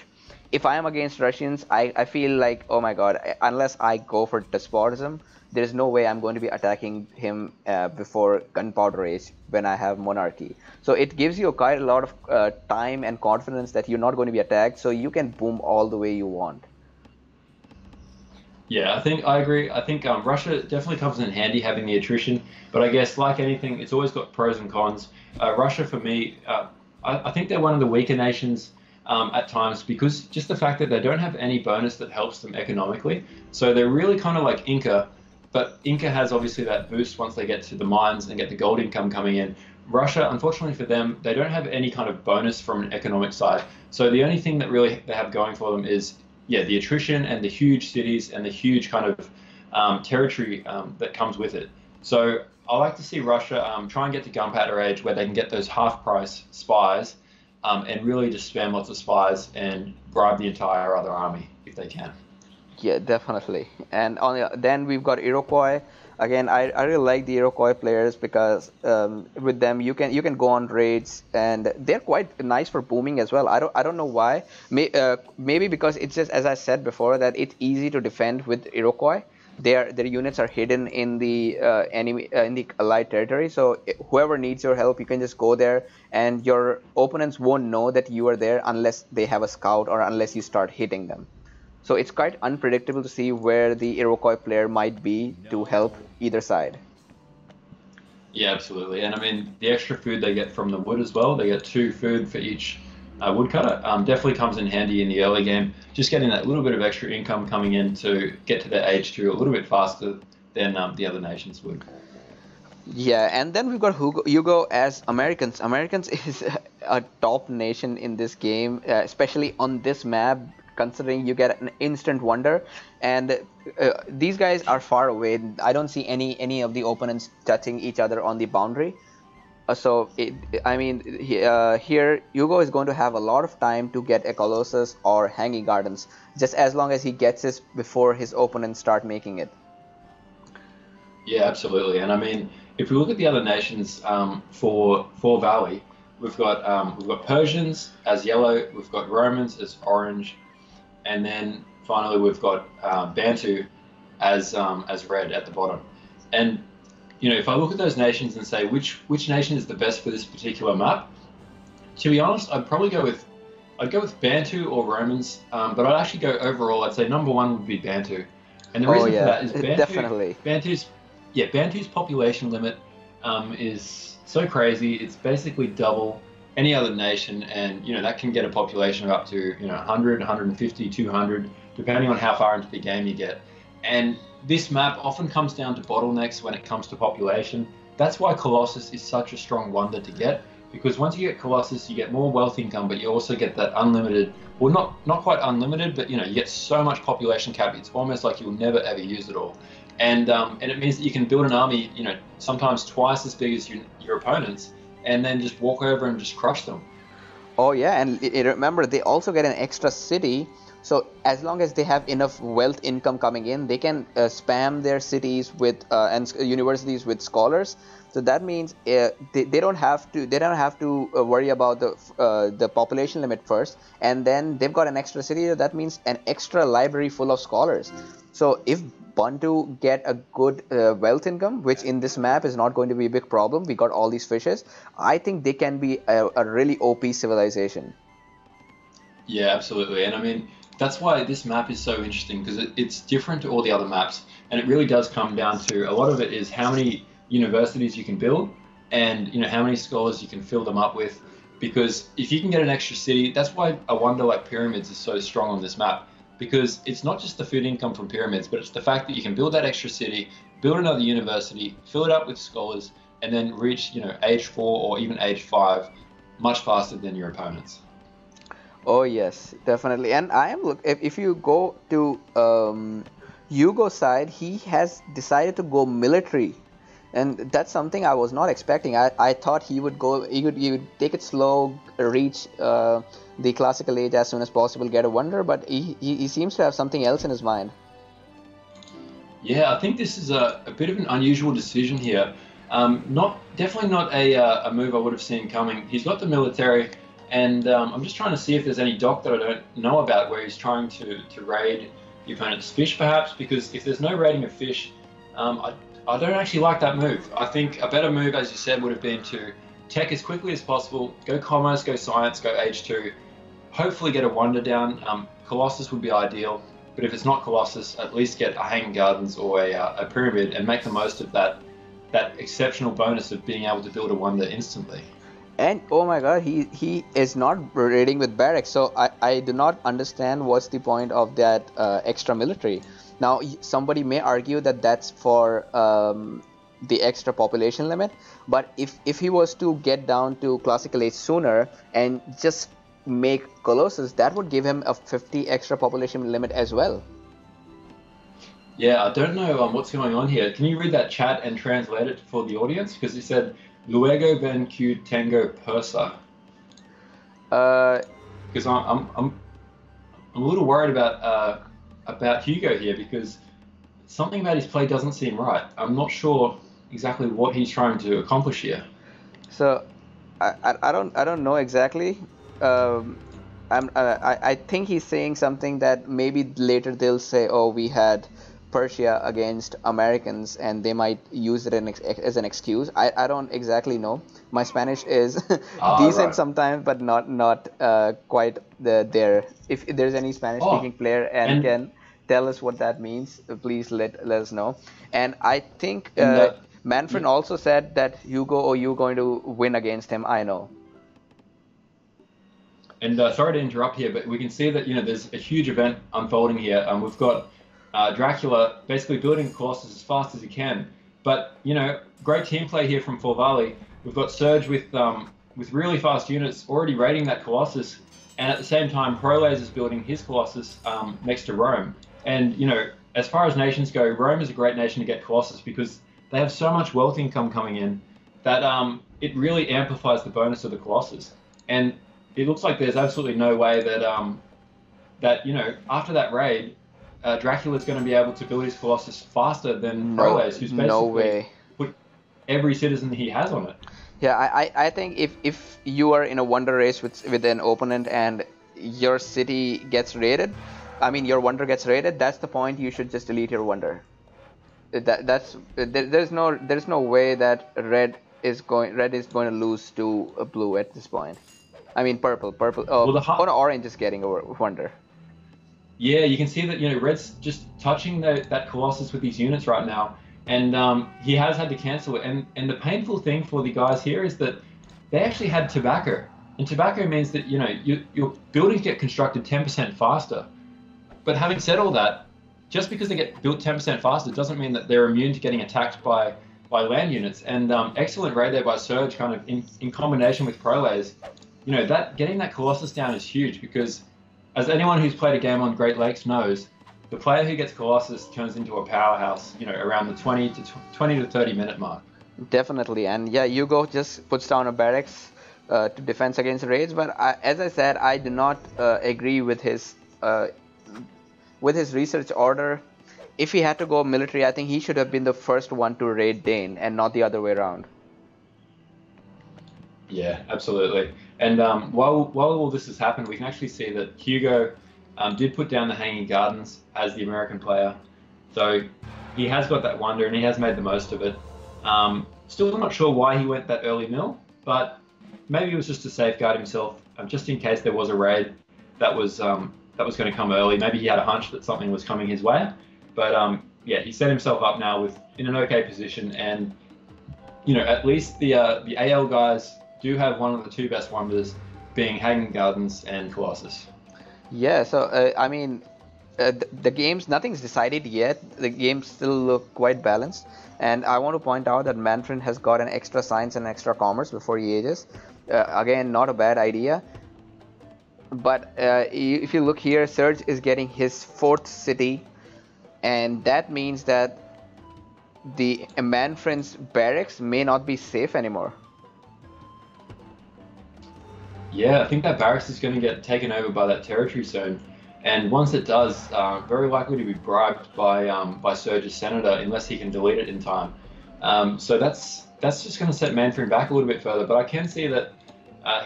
If I am against Russians, I feel like, oh my god, unless I go for despotism, there is no way I'm going to be attacking him before Gunpowder Age when I have Monarchy. So it gives you quite a lot of time and confidence that you're not going to be attacked, so you can boom all the way you want. Yeah, I agree. I think Russia definitely comes in handy having the attrition, but I guess like anything, it's always got pros and cons. Russia, for me, I think they're one of the weaker nations at times, because just the fact that they don't have any bonus that helps them economically. So they're really kind of like Inca, but Inca has obviously that boost once they get to the mines and get the gold income coming in. Russia, unfortunately for them, they don't have any kind of bonus from an economic side. So the only thing that really they have going for them is, yeah, the attrition and the huge cities and the huge kind of territory that comes with it. So I like to see Russia try and get to Gunpowder Age, where they can get those half-price spies and really just spam lots of spies and bribe the entire other army if they can. Yeah, definitely. And then we've got Iroquois. Again, I really like the Iroquois players because with them you can go on raids and they're quite nice for booming as well. I don't know why. Maybe because it's just as I said before that it's easy to defend with Iroquois. Their units are hidden in the enemy in the allied territory. So whoever needs your help, you can just go there, and your opponents won't know that you are there unless they have a scout or unless you start hitting them. So it's quite unpredictable to see where the Iroquois player might be to help either side. Yeah, absolutely. And I mean, the extra food they get from the wood as well, they get 2 food for each woodcutter, definitely comes in handy in the early game. Just getting that little bit of extra income coming in to get to their age 2 a little bit faster than the other nations would. Yeah, and then we've got Hugo as Americans. Americans is a top nation in this game, especially on this map, considering you get an instant wonder. And these guys are far away. I don't see any of the opponents touching each other on the boundary. I mean, here Hugo is going to have a lot of time to get a Colossus or Hanging Gardens, just as long as he gets it before his opponents start making it. Yeah, absolutely. And I mean, if we look at the other nations for Valley, we've got Persians as yellow, we've got Romans as orange, and then finally we've got Bantu as red at the bottom. And if I look at those nations and say which nation is the best for this particular map, to be honest, I'd go with Bantu or Romans, but I'd actually go overall. I'd say number one would be Bantu, and the Oh reason for yeah, that is definitely. Bantu's population limit is so crazy. It's basically double any other nation, and that can get a population of up to 100, 150, 200, depending on how far into the game you get. And this map often comes down to bottlenecks when it comes to population. That's why Colossus is such a strong wonder to get, because once you get Colossus, you get more wealth income, but you also get that unlimited, well, not quite unlimited, but you get so much population cap. It's almost like you'll never ever use it all. And it means that you can build an army, sometimes twice as big as your opponents, and then just walk over and just crush them. Oh yeah, and remember they also get an extra city. So as long as they have enough wealth income coming in, they can spam their cities with and universities with scholars. So that means they don't have to worry about the population limit first, and then they've got an extra city. That means an extra library full of scholars. So if Bantu get a good wealth income, which in this map is not going to be a big problem, we got all these fishes. I think they can be a really OP civilization. Yeah, absolutely. And I mean, that's why this map is so interesting, because it's different to all the other maps. And it really does come down to, a lot of it is how many universities you can build, and how many scholars you can fill them up with. Because if you can get an extra city, that's why a wonder like pyramids is so strong on this map. Because it's not just the food income from pyramids, but it's the fact that you can build that extra city, build another university, fill it up with scholars, and then reach age 4 or even age 5 much faster than your opponents. Oh yes, definitely. And I am look if you go to Hugo's side, he has decided to go military, and that's something I was not expecting. I thought he would take it slow, reach the classical age as soon as possible, get a wonder, but he seems to have something else in his mind. Yeah, I think this is a bit of an unusual decision here. Definitely not a move I would have seen coming. He's got the military, and I'm just trying to see if there's any dock that I don't know about where he's trying to raid the opponent's fish, perhaps. Because if there's no raiding of fish, I don't actually like that move. I think a better move, as you said, would have been to tech as quickly as possible, go commerce, go science, go age 2, hopefully get a wonder down. Colossus would be ideal. But if it's not Colossus, at least get a Hanging Gardens or a pyramid and make the most of that exceptional bonus of being able to build a wonder instantly. And oh my god, he is not raiding with barracks, so I do not understand what's the point of that extra military. Now somebody may argue that that's for the extra population limit, but if he was to get down to classical age sooner and just make Colossus, that would give him a 50 extra population limit as well. Yeah, I don't know what's going on here. Can you read that chat and translate it for the audience? Because he said, Luego ven Q Tango Persa. Uh, Because I'm a little worried about about Hugo here, because something about his play doesn't seem right. I'm not sure exactly what he's trying to accomplish here. So I don't know exactly. Um, I think he's saying something that maybe later they'll say, oh, we had Persia against Americans, and they might use it as an excuse. I don't exactly know. My Spanish is decent Right. sometimes, but not quite there. If there's any Spanish Oh, speaking player and and can tell us what that means, please let us know. And I think and Manfred yeah, also said that Hugo, or you going to win against him. I know. and sorry to interrupt here, but we can see that there's a huge event unfolding here. We've got Dracula basically building Colossus as fast as he can, but great team play here from Forvali. We've got Surge with really fast units already raiding that Colossus, and at the same time, Proles is building his Colossus next to Rome. And as far as nations go, Rome is a great nation to get Colossus because they have so much wealth income coming in that it really amplifies the bonus of the Colossus. And it looks like there's absolutely no way that after that raid, Dracula's going to be able to build his Colossus faster than Proles, who's No basically way. put every citizen he has on it. Yeah, I think if you are in a wonder race with an opponent and your city gets raided, I mean your wonder gets raided, that's the point you should just delete your wonder. There's no way that red is going to lose to a blue at this point. I mean purple. Well, Oh no, orange is getting a wonder. yeah, you can see that Red's just touching that Colossus with his units right now, and he has had to cancel it. And the painful thing for the guys here is that they actually had tobacco, and tobacco means that your buildings get constructed 10% faster. But having said all that, just because they get built 10% faster doesn't mean that they're immune to getting attacked by land units. And excellent raid there by Surge, kind of in combination with Proles. That getting that Colossus down is huge because, as anyone who's played a game on Great Lakes knows, the player who gets Colossus turns into a powerhouse, around the 20 to 30 minute mark. Definitely, and yeah, Hugo just puts down a barracks to defense against raids. But as I said, I do not agree with his research order. If he had to go military, I think he should have been the first one to raid Dane and not the other way around. Yeah, absolutely. And while all this has happened, we can actually see that Hugo did put down the Hanging Gardens as the American player. So he has got that wonder and he has made the most of it. Still not sure why he went that early mill, but maybe it was just to safeguard himself, just in case there was a raid that was going to come early. Maybe he had a hunch that something was coming his way. But yeah, he set himself up now in an okay position, and at least the AL guys do have one of the two best wonders, being Hanging Gardens and Colossus. Yeah, so I mean, the games, nothing's decided yet. The games still look quite balanced, and I want to point out that Manfred has got an extra science and extra commerce before he ages. Again, not a bad idea. But if you look here, Surge is getting his 4th city, and that means that the Manfred's barracks may not be safe anymore. Yeah, I think that barracks is going to get taken over by that territory zone, and once it does, very likely to be bribed by Surge's senator unless he can delete it in time. So that's just going to set Manfred back a little bit further. But I can see that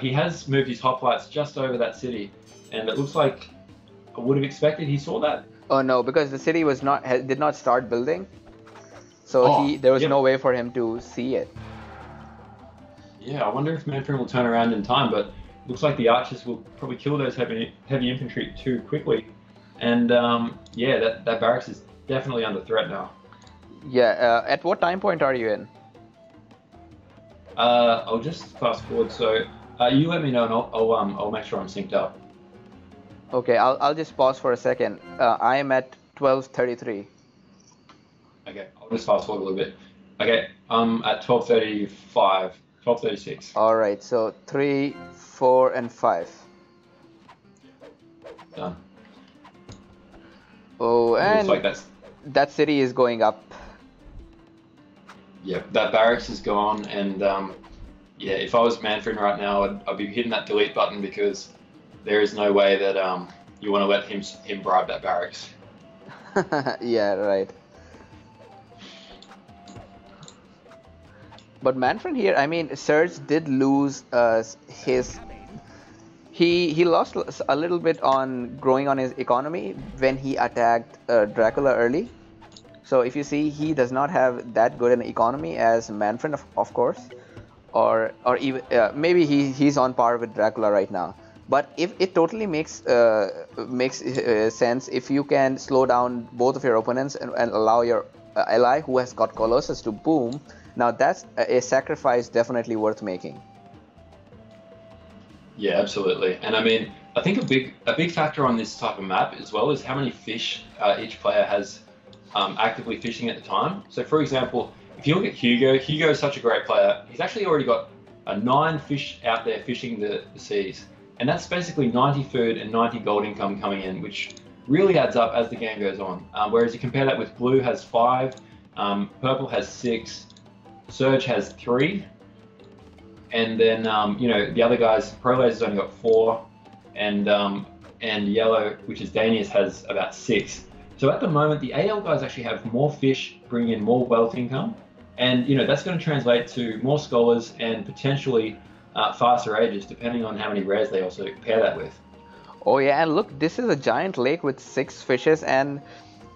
he has moved his hoplites just over that city, and it looks like I would have expected he saw that. Oh no, because the city did not start building, so there was no way for him to see it. Yeah, I wonder if Manfred will turn around in time, but looks like the archers will probably kill those heavy infantry too quickly, and yeah, that barracks is definitely under threat now. Yeah, at what time point are you in? I'll just fast forward. So you let me know, and I'll make sure I'm synced up. Okay, I'll just pause for a second. I am at 12:33. Okay, I'll just fast forward a little bit. Okay, I'm at 12:35, 12:36. All right, so 3, 4, and 5. Done. Oh, and looks like that city is going up. Yeah, that barracks is gone, and yeah, if I was Manfred right now, I'd be hitting that delete button because there is no way that you want to let him bribe that barracks. Yeah, right. But Manfred here, I mean, Surge did lose his. He lost a little bit on growing on his economy when he attacked Dracula early. So if you see, he does not have that good an economy as Manfred, of course, or even maybe he's on par with Dracula right now. But if it totally makes sense if you can slow down both of your opponents and allow your ally who has got Colossus to boom, now that's a sacrifice definitely worth making. Yeah, absolutely. And I mean, I think a big factor on this type of map as well is how many fish each player has actively fishing at the time. So, for example, if you look at Hugo, Hugo is such a great player. He's actually already got 9 fish out there fishing the seas, and that's basically 90 food and 90 gold income coming in, which really adds up as the game goes on. Whereas you compare that with Blue has 5, Purple has 6, Surge has 3, and then the other guys, Proles has only got 4, and Yellow, which is Danius, has about 6. So at the moment, the AL guys actually have more fish, bringing in more wealth income, and that's going to translate to more scholars and potentially faster ages, depending on how many rares they also pair that with. Oh yeah, and look, this is a giant lake with 6 fishes, and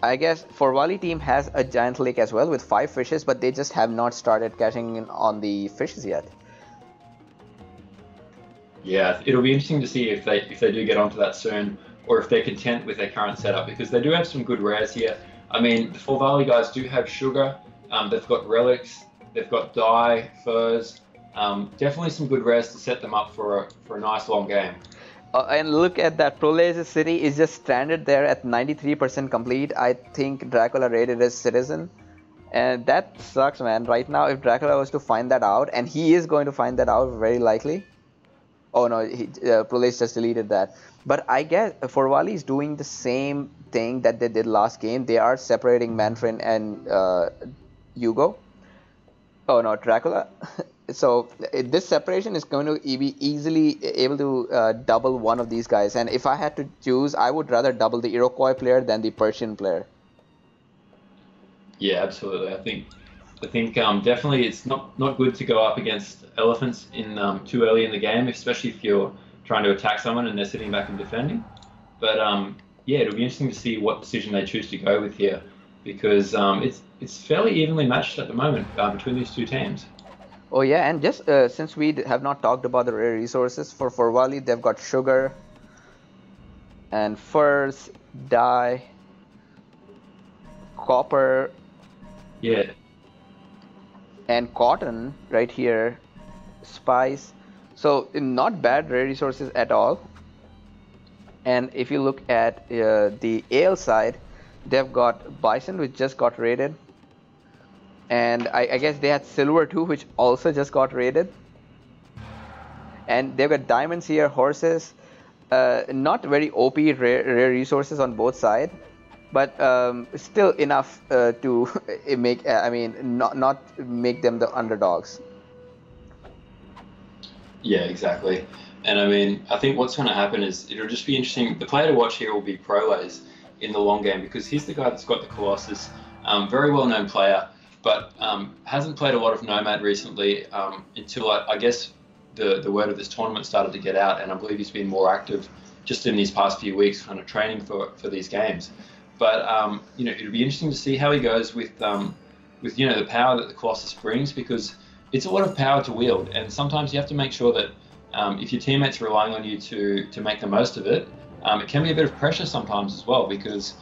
I guess Forvali team has a giant lake as well with 5 fishes, but they just have not started catching in on the fishes yet. Yeah, it'll be interesting to see if they do get onto that soon, or if they're content with their current setup, because they do have some good rares here. I mean, the Forvali guys do have sugar. They've got relics. They've got dye, furs. Definitely some good rares to set them up for a nice long game. And look at that, Proles city is just stranded there at 93% complete. I think Dracula raided his citizen. And that sucks, man. Right now, if Dracula was to find that out, and he is going to find that out very likely. Oh no, Proles just deleted that. But I guess Forvali is doing the same thing that they did last game. They are separating Manfred and Hugo. Oh no, Dracula. So this separation is going to be easily able to double one of these guys. And if I had to choose, I would rather double the Iroquois player than the Persian player. Yeah, absolutely. I think definitely it's not good to go up against elephants in too early in the game, especially if you're trying to attack someone and they're sitting back and defending. But yeah, it'll be interesting to see what decision they choose to go with here, because it's fairly evenly matched at the moment between these two teams. Oh yeah, and just since we have not talked about the rare resources for Forvali, they've got sugar and furs, dye, copper, Yeah. and cotton right here, spice. So not bad rare resources at all. And if you look at the ale side, they've got bison, which just got raided, and I guess they had silver too, which also just got raided. And they've got diamonds here, horses, not very OP rare resources on both sides, but still enough to make I mean not make them the underdogs. Yeah, exactly. And I mean, I think what's going to happen is it'll just be interesting. The player to watch here will be Proles in the long game, because he's the guy that's got the Colossus, very well-known player, but hasn't played a lot of Nomad recently until I guess the word of this tournament started to get out, and I believe he's been more active just in these past few weeks, kind of training for these games. But it'll be interesting to see how he goes with the power that the Colossus brings, because it's a lot of power to wield, and sometimes you have to make sure that if your teammates are relying on you to make the most of it, it can be a bit of pressure sometimes as well, because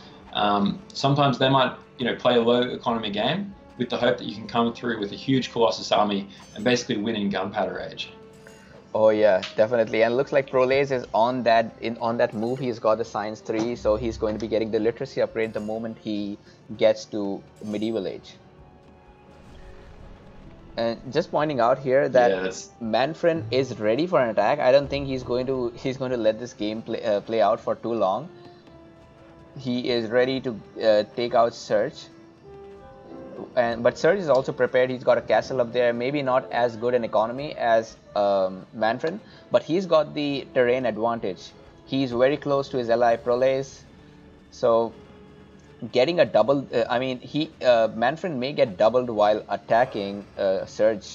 sometimes they might play a low economy game with the hope that you can come through with a huge Colossus army and basically win in gunpowder age. Oh yeah, definitely. And it looks like Proles is on that move. He's got the Science 3, so he's going to be getting the literacy upgrade the moment he gets to medieval age. And just pointing out here that Manfred is ready for an attack. I don't think he's going to let this game play out for too long. He is ready to take out Surge. But Surge is also prepared. He's got a castle up there, maybe not as good an economy as Manfred, but he's got the terrain advantage. He's very close to his ally Proles, so getting a double. I mean, Manfred may get doubled while attacking Surge.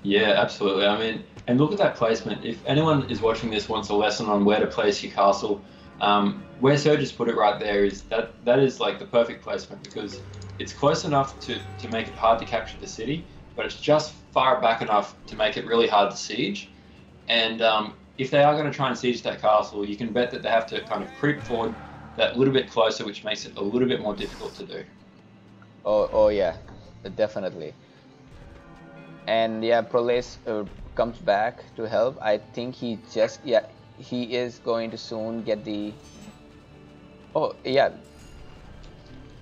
Yeah, absolutely. I mean, and look at that placement. If anyone is watching this wants a lesson on where to place your castle, where Serge has put it right there is that is like the perfect placement, because it's close enough to make it hard to capture the city, but it's just far back enough to make it really hard to siege. And if they are going to try and siege that castle, you can bet that they have to kind of creep forward that little bit closer, which makes it a little bit more difficult to do. Oh yeah, definitely. And yeah, Proles comes back to help. I think he is going to soon get the. Oh yeah,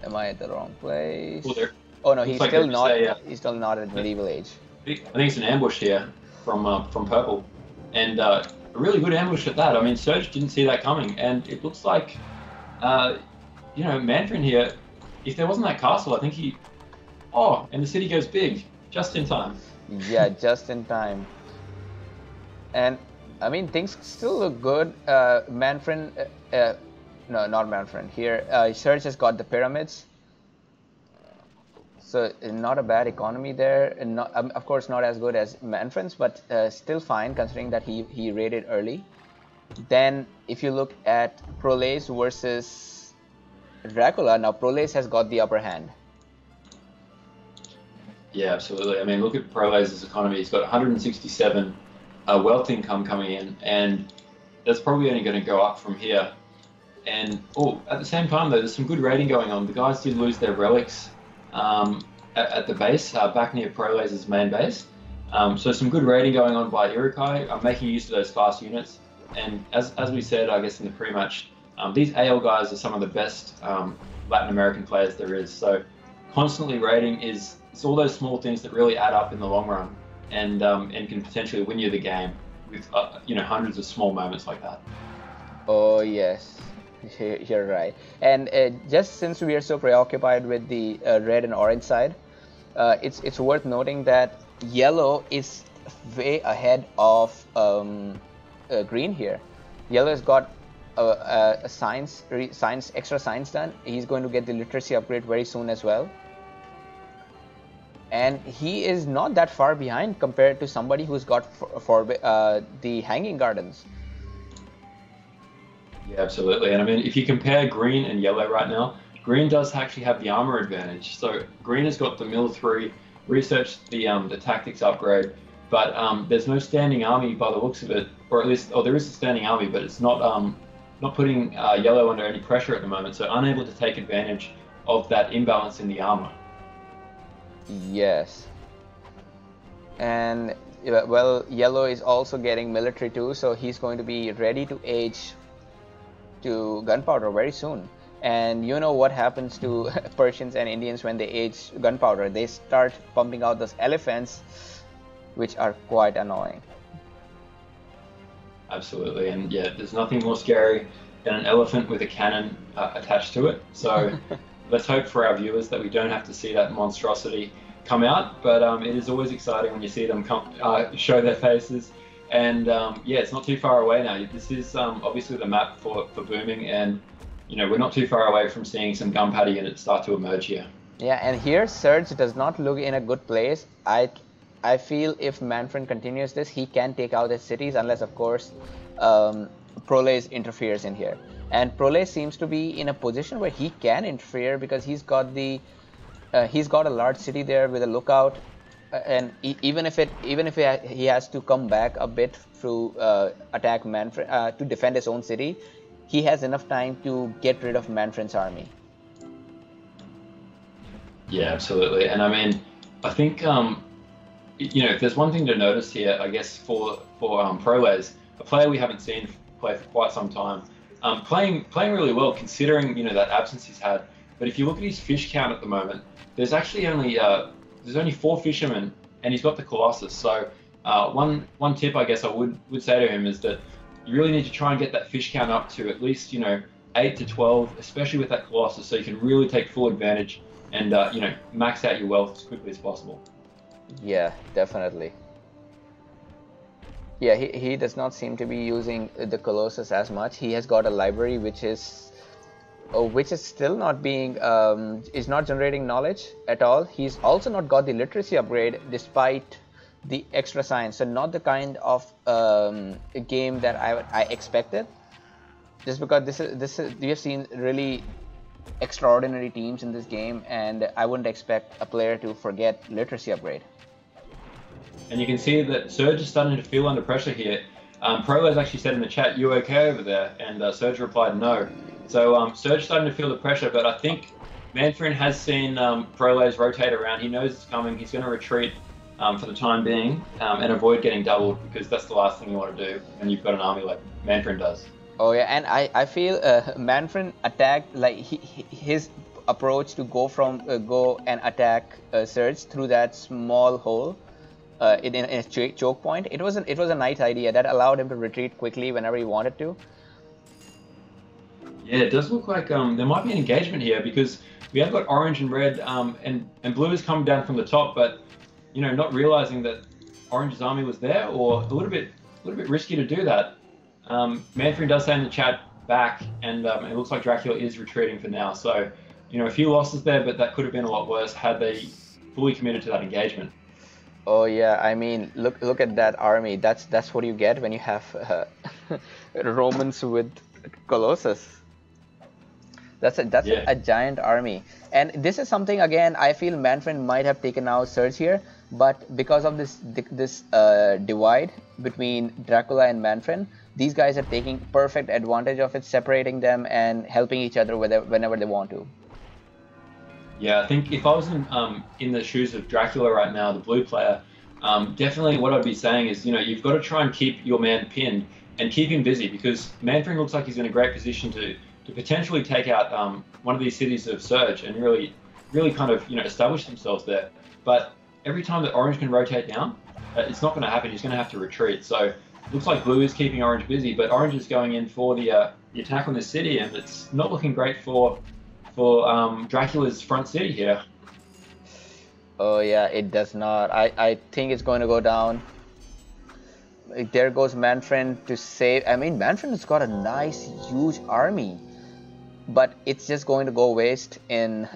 am I at the wrong place? Well, oh no, he's like still not. He's still not at medieval age. I think it's an ambush here from Purple, and a really good ambush at that. I mean, Surge didn't see that coming, and it looks like, you know, Mandarin here. If there wasn't that castle, I think he. Oh, and the city goes big just in time. Yeah, just in time. And I mean, things still look good. Manfred, no, not Manfred. Here, Surge has got the pyramids, so not a bad economy there. And not, of course, not as good as Manfred's, but still fine considering that he raided early. Then, if you look at Proles versus Dracula, now Proles has got the upper hand. Yeah, absolutely. I mean, look at Prolaz's economy. He's got 167 wealth income coming in, and that's probably only going to go up from here. And at the same time, though, there's some good raiding going on. The guys did lose their relics at the base, back near Prolaz's main base. So some good raiding going on by Iroquois, making use of those fast units. And as we said, I guess in the pre-match, these AL guys are some of the best Latin American players there is. So constantly raiding it's all those small things that really add up in the long run, and can potentially win you the game with you know, hundreds of small moments like that. Oh yes, you're right. And just since we are so preoccupied with the red and orange side, it's worth noting that yellow is way ahead of green here. Yellow has got a extra science done. He's going to get the literacy upgrade very soon as well. And he is not that far behind compared to somebody who's got the Hanging Gardens. Yeah, absolutely. And I mean, if you compare green and yellow right now, green does actually have the armor advantage. So green has got the Mill 3, researched the tactics upgrade, but there's no standing army by the looks of it, or at least, there is a standing army, but it's not putting yellow under any pressure at the moment, so unable to take advantage of that imbalance in the armor. Yes. And well, yellow is also getting military too, so he's going to be ready to age to gunpowder very soon. And you know what happens to Persians and Indians when they age gunpowder? They start pumping out those elephants, which are quite annoying. Absolutely. And yeah, there's nothing more scary than an elephant with a cannon attached to it. So let's hope for our viewers that we don't have to see that monstrosity come out. But it is always exciting when you see them show their faces. And yeah, it's not too far away now. This is obviously the map for booming, and you know, we're not too far away from seeing some gunpowder units start to emerge here. Yeah, and here Surge does not look in a good place. I feel if Manfred continues this, he can take out his cities, unless of course Proles interferes in here. And Proles seems to be in a position where he can interfere because he's got a large city there with a lookout. And even if he has to come back a bit to attack Manfred to defend his own city, he has enough time to get rid of Manfred's army. Yeah, absolutely. And I mean, I think you know, if there's one thing to notice here, I guess for Proles, a player we haven't seen play for quite some time, playing really well considering, you know, that absence he's had. But if you look at his fish count at the moment, there's actually only 4 fishermen, and he's got the Colossus. So one tip I guess I would say to him is that you really need to try and get that fish count up to at least, you know, 8 to 12, especially with that Colossus, so you can really take full advantage and you know, max out your wealth as quickly as possible. Yeah, definitely. Yeah, he does not seem to be using the Colossus as much. He has got a library which is still not being is not generating knowledge at all. He's also not got the literacy upgrade despite the extra science. So not the kind of game that I expected. Just because this is we have seen really extraordinary teams in this game, and I wouldn't expect a player to forget literacy upgrade. And you can see that Surge is starting to feel under pressure here. Prolo's actually said in the chat, "You okay over there?" And Surge replied, "No." So Surge starting to feel the pressure, but I think Manfrin has seen Prolo's rotate around. He knows it's coming. He's going to retreat for the time being and avoid getting doubled, because that's the last thing you want to do when you've got an army like Manfrin does. Oh yeah, and I feel Manfrin attacked, like his approach to go and attack Surge through that small hole in a choke point. It was a nice idea that allowed him to retreat quickly whenever he wanted to. Yeah, it does look like there might be an engagement here, because we have got orange and red and blue is coming down from the top, but you know, not realizing that orange's army was there, or a little bit risky to do that. Manfrin does say in the chat back, and it looks like Dracula is retreating for now. So, you know, a few losses there, but that could have been a lot worse had they fully committed to that engagement. Oh yeah, I mean, look at that army. That's what you get when you have Romans with Colossus. That's a giant army, and this is something, again, I feel Manfrin might have taken out Surge here, but because of this divide between Dracula and Manfrin, these guys are taking perfect advantage of it, separating them and helping each other whenever they want to. Yeah, I think if I was in the shoes of Dracula right now, the blue player, definitely what I'd be saying is, you know, you've got to try and keep your man pinned and keep him busy, because Manfrin looks like he's in a great position to potentially take out one of these cities of Surge and really kind of, you know, establish themselves there. But every time that orange can rotate down, it's not going to happen. He's going to have to retreat. So it looks like blue is keeping orange busy, but orange is going in for the attack on this city, and it's not looking great for Dracula's front city here. Oh yeah, it does not. I think it's going to go down. There goes Manfrin to save. I mean, Manfrin has got a nice, huge army, but it's just going to go waste. In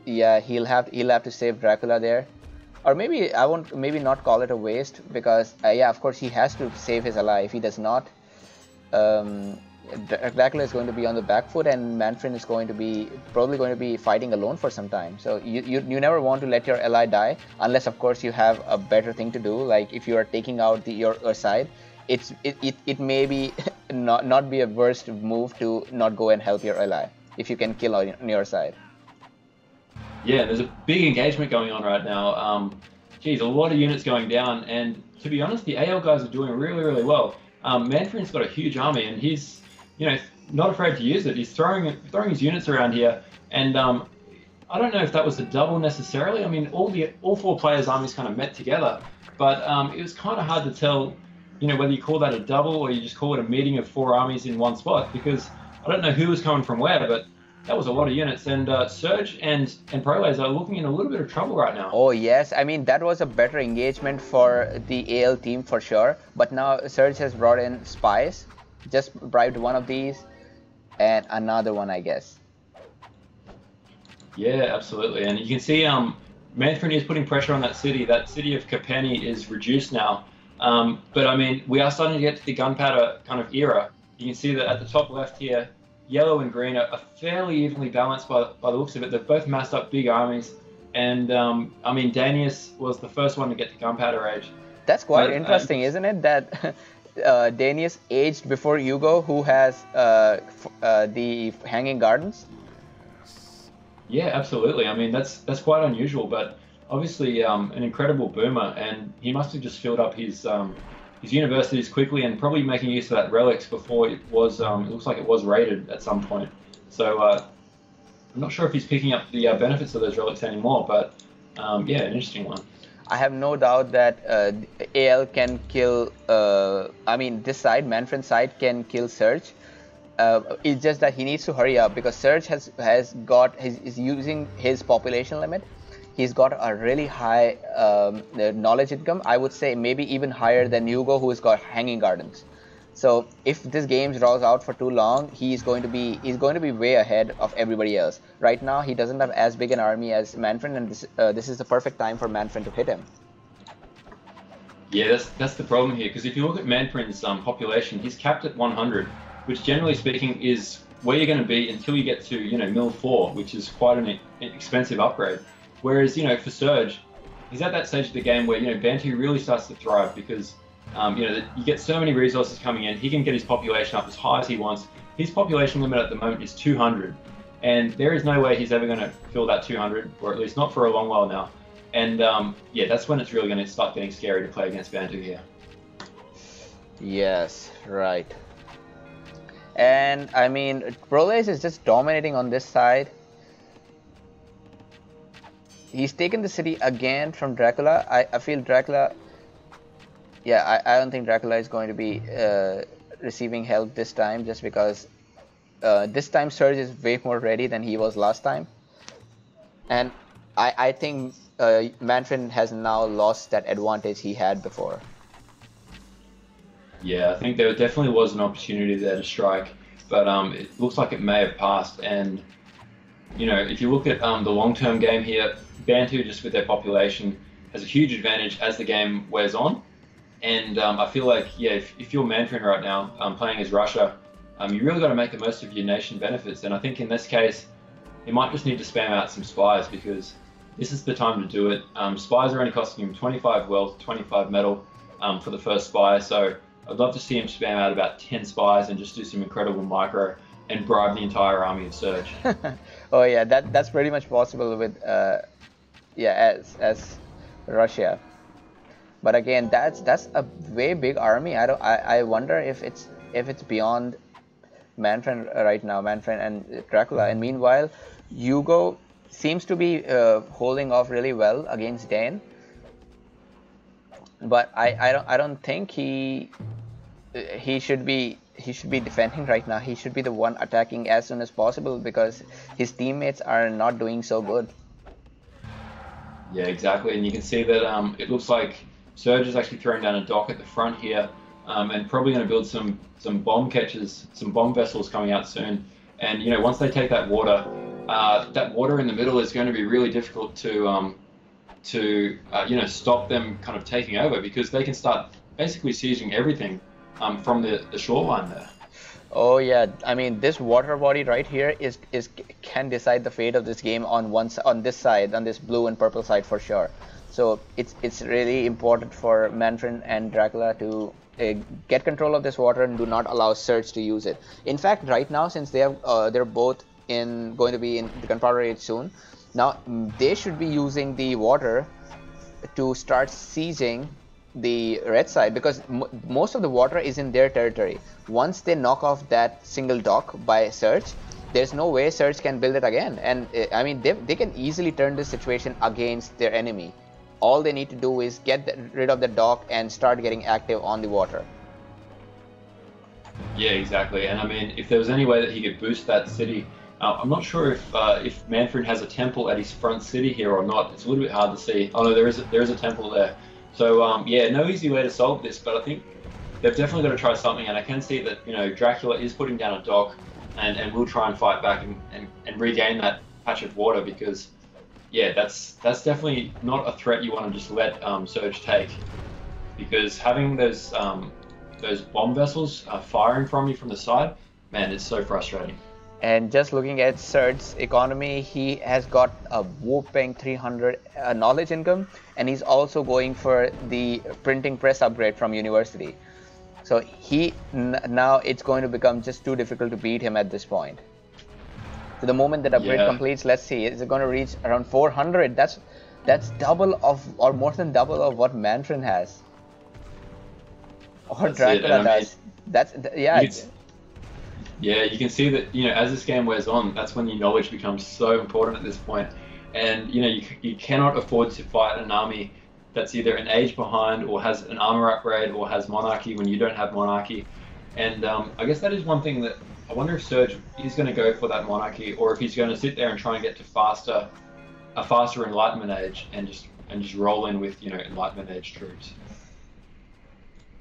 yeah, he'll have to save Dracula there, or maybe I won't. Maybe not call it a waste, because yeah, of course he has to save his ally. If he does not, Dracula is going to be on the back foot, and Manfrin is probably going to be fighting alone for some time. So you never want to let your ally die, unless of course you have a better thing to do. Like if you are taking out your side, it may be not be a worst move to not go and help your ally if you can kill on your side. Yeah, there's a big engagement going on right now. Geez, a lot of units going down, and to be honest, the AL guys are doing really well. Manfrin's got a huge army, and he's, you know, not afraid to use it. He's throwing his units around here, and I don't know if that was a double necessarily. I mean, all four players' armies kind of met together, but it was kind of hard to tell, you know, whether you call that a double or you just call it a meeting of four armies in one spot, because I don't know who was coming from where, but that was a lot of units, and Surge and Proles are looking in a little bit of trouble right now. Oh yes, I mean, that was a better engagement for the AL team for sure, but now Surge has brought in spies. Just bribed one of these and another one, I guess. Yeah, absolutely. And you can see Manfrin is putting pressure on that city. That city of Capeni is reduced now. But I mean, we are starting to get to the gunpowder kind of era. You can see that at the top left here, yellow and green are fairly evenly balanced by the looks of it. They've both massed up big armies. And I mean, Danius was the first one to get to gunpowder age. That's quite interesting, isn't it? That Danius aged before Hugo, who has the Hanging Gardens. Yeah, absolutely. I mean, that's quite unusual, but obviously an incredible boomer, and he must have just filled up his universities quickly and probably making use of that relics before it was. It looks like it was raided at some point. So I'm not sure if he's picking up the benefits of those relics anymore, but yeah, an interesting one. I have no doubt that AL can kill, I mean, this side, Manfrin's side, can kill Surge. It's just that he needs to hurry up, because Surge is using his population limit. He's got a really high knowledge income. I would say maybe even higher than Hugo, who's got hanging gardens. So if this game draws out for too long, he's going to be way ahead of everybody else. Right now, he doesn't have as big an army as Manfred, and this is the perfect time for Manfred to hit him. Yeah, that's the problem here, because if you look at Manfred's population, he's capped at 100, which generally speaking is where you're going to be until you get to, you know, Mill 4, which is quite an expensive upgrade. Whereas, you know, for Surge, he's at that stage of the game where, you know, Bantu really starts to thrive because, you know, you get so many resources coming in. He can get his population up as high as he wants. His population limit at the moment is 200, and there is no way he's ever going to fill that 200, or at least not for a long while now. And yeah, that's when it's really going to start getting scary to play against Bantu here. Yes, right. And I mean, Prolace is just dominating on this side. He's taken the city again from Dracula. I feel Dracula... Yeah, I don't think Dracula is going to be receiving help this time, just because this time Surge is way more ready than he was last time. And I think Manfred has now lost that advantage he had before. Yeah, I think there definitely was an opportunity there to strike, but it looks like it may have passed. And, you know, if you look at the long-term game here, Bantu, just with their population, has a huge advantage as the game wears on. And I feel like, yeah, if you're Manfred right now, playing as Russia, you really got to make the most of your nation benefits. And I think in this case, you might just need to spam out some spies, because this is the time to do it. Spies are only costing him 25 wealth, 25 metal for the first spy. So I'd love to see him spam out about 10 spies and just do some incredible micro and bribe the entire army of Surge. Oh yeah, that's pretty much possible with as Russia. But again, that's a way big army. I wonder if it's beyond Manfred right now, Manfred and Dracula. And meanwhile, Hugo seems to be holding off really well against Dane. But I don't think he should be defending right now. He should be the one attacking as soon as possible, because his teammates are not doing so good. Yeah, exactly. And you can see that it looks like Surge is actually throwing down a dock at the front here, and probably going to build some bomb catchers, some bomb vessels coming out soon. And, you know, once they take that water in the middle is going to be really difficult to you know, stop them kind of taking over, because they can start basically sieging everything from the shoreline there. Oh yeah, I mean, this water body right here can decide the fate of this game on this side, on this blue and purple side for sure. So it's really important for Manfred and Dracula to get control of this water and do not allow Surge to use it. In fact, right now, since they're both going to be in the gunpowder age soon, now they should be using the water to start sieging the red side, because most of the water is in their territory. Once they knock off that single dock by Surge, there's no way Surge can build it again. And I mean, they can easily turn this situation against their enemy. All they need to do is get rid of the dock and start getting active on the water. Yeah, exactly. And I mean, if there was any way that he could boost that city, I'm not sure if Manfred has a temple at his front city here or not. It's a little bit hard to see. Oh no, there is a temple there. So yeah, no easy way to solve this, but I think they've definitely got to try something. And I can see that, you know, Dracula is putting down a dock, and will try and fight back and regain that patch of water, because yeah, that's definitely not a threat you want to just let Surge take, because having those bomb vessels firing from you from the side, man, it's so frustrating. And just looking at Surge's economy, he has got a whopping 300 knowledge income, and he's also going for the printing press upgrade from university. So now it's going to become just too difficult to beat him at this point. So the moment that upgrade completes, let's see, is it going to reach around 400? That's double of, or more than double of what Manfred has, or Dracula does. Yeah, you can see that, you know, as this game wears on, that's when your knowledge becomes so important at this point. And, you know, you cannot afford to fight an army that's either an age behind, or has an armor upgrade, or has monarchy when you don't have monarchy. And I guess that is one thing that I wonder if Surge is going to go for that monarchy, or if he's going to sit there and try and get to faster a faster Enlightenment Age and just roll in with Enlightenment Age troops.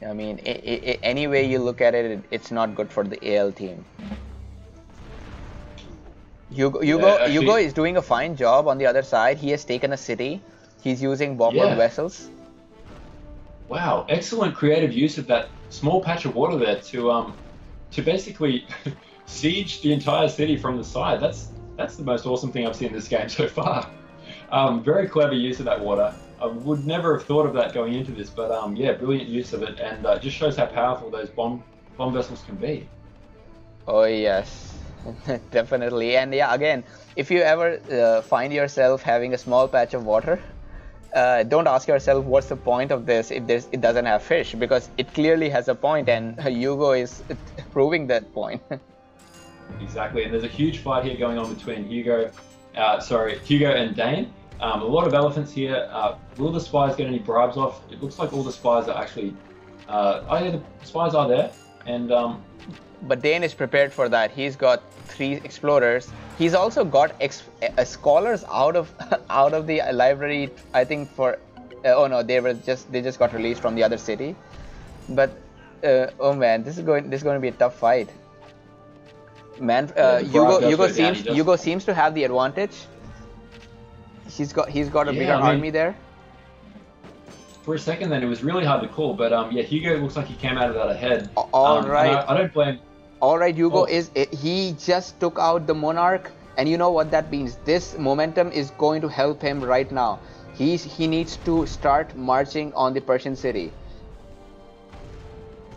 I mean, any way you look at it, it's not good for the AL team. Hugo is doing a fine job on the other side. He has taken a city. He's using bomber vessels. Wow, excellent creative use of that small patch of water there to basically siege the entire city from the side. That's the most awesome thing I've seen in this game so far. Very clever use of that water. I would never have thought of that going into this, but yeah, brilliant use of it, and just shows how powerful those bomb vessels can be. Oh yes, definitely. And yeah, again, if you ever find yourself having a small patch of water, don't ask yourself what's the point of this if it doesn't have fish, because it clearly has a point, and Hugo is proving that point. Exactly, and there's a huge fight here going on between Hugo and Dane. A lot of elephants here. Will the spies get any bribes off? It looks like all the spies are actually... oh yeah, the spies are there. And but Dane is prepared for that. He's got 3 explorers. He's also got scholars out of the library, I think for... oh no, they just got released from the other city. But oh man, this is going to be a tough fight. Man, Hugo seems to have the advantage. He's got a bigger army there. For a second then, it was really hard to call, but yeah, Hugo looks like he came out of that ahead. All right. I don't blame. All right, Hugo he just took out the monarch, and you know what that means. This momentum is going to help him right now. He needs to start marching on the Persian city.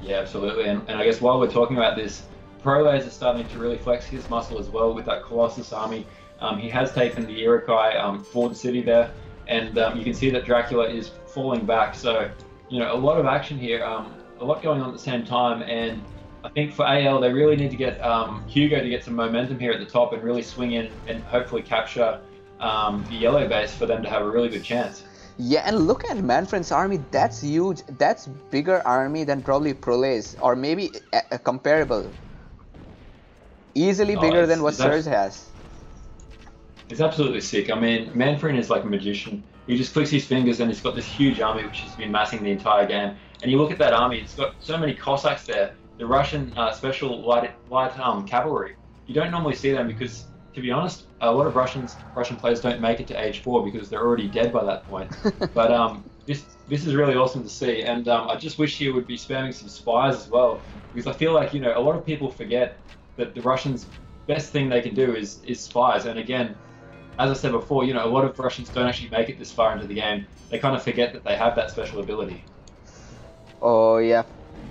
Yeah, absolutely. And I guess while we're talking about this, Proles is starting to really flex his muscle as well with that Colossus army. He has taken the Iroquois for the city there, and you can see that Dracula is falling back. So, a lot of action here, a lot going on at the same time. And I think for AL, they really need to get Hugo to get some momentum here at the top and really swing in and hopefully capture the yellow base for them to have a really good chance. Yeah, and look at Manfred's army. That's huge. That's bigger army than probably Proles, or maybe comparable. Easily bigger than what Surge has. It's absolutely sick. I mean, Manfred is like a magician. He just clicks his fingers and he's got this huge army which has been massing the entire game. And you look at that army, it's got so many Cossacks there. The Russian special light cavalry. You don't normally see them because, to be honest, a lot of Russian players don't make it to age 4 because they're already dead by that point. But this is really awesome to see, and I just wish he would be spamming some spies as well, because I feel like a lot of people forget that the Russians' best thing they can do is spies. And again, as I said before, a lot of Russians don't actually make it this far into the game. They kind of forget that they have that special ability. Oh yeah,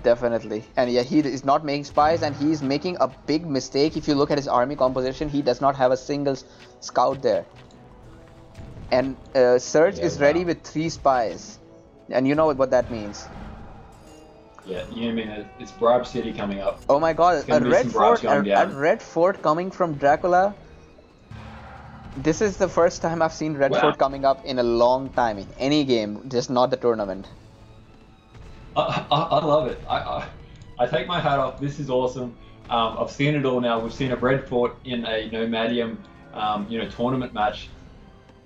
definitely. And yeah, he is not making spies, and he's making a big mistake. If you look at his army composition, he does not have a single scout there. And Surge is ready with 3 spies, and you know what that means. Yeah, you mean it's Bribe City coming up. Oh my god, a red fort coming from Dracula. This is the first time I've seen red fort coming up in a long time in any game, just not the tournament. I love it. I take my hat off. This is awesome. I've seen it all now. We've seen a red fort in a Nomadium, tournament match.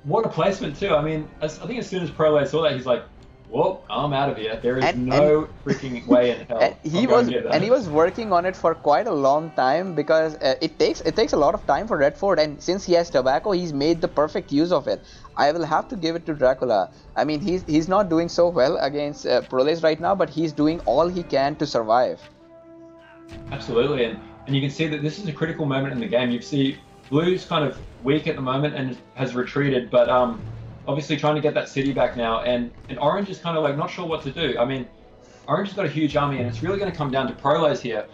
What a placement too. I mean, I think as soon as Proles saw that, he's like, "Whoa, I'm out of here. There is no freaking way in hell." And he was working on it for quite a long time, because it takes a lot of time for red fort, and since he has tobacco, he's made the perfect use of it. I will have to give it to Dracula. I mean, he's not doing so well against Proles right now, but he's doing all he can to survive. Absolutely, and you can see that this is a critical moment in the game. You see Blue's kind of weak at the moment and has retreated, but obviously trying to get that city back now, and Orange is kind of like not sure what to do. I mean, Orange has got a huge army, and it's really going to come down to Proles here.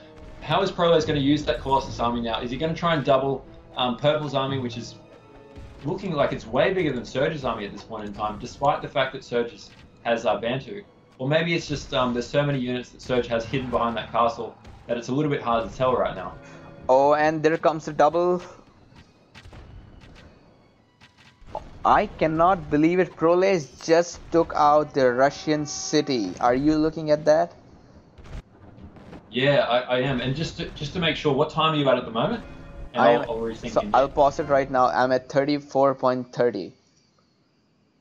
How is Proles going to use that Colossus army now? Is he going to try and double Purple's army, which is looking like it's way bigger than Surge's army at this point in time, despite the fact that Surge has Bantu? Or maybe it's just there's so many units that Surge has hidden behind that castle that it's a little bit hard to tell right now. Oh, and there comes the double. I cannot believe it. Proles just took out the Russian city. Are you looking at that? Yeah, I am. And just to make sure, what time are you at the moment? And I'll rethink. So I'll pause it right now. I'm at 34.30.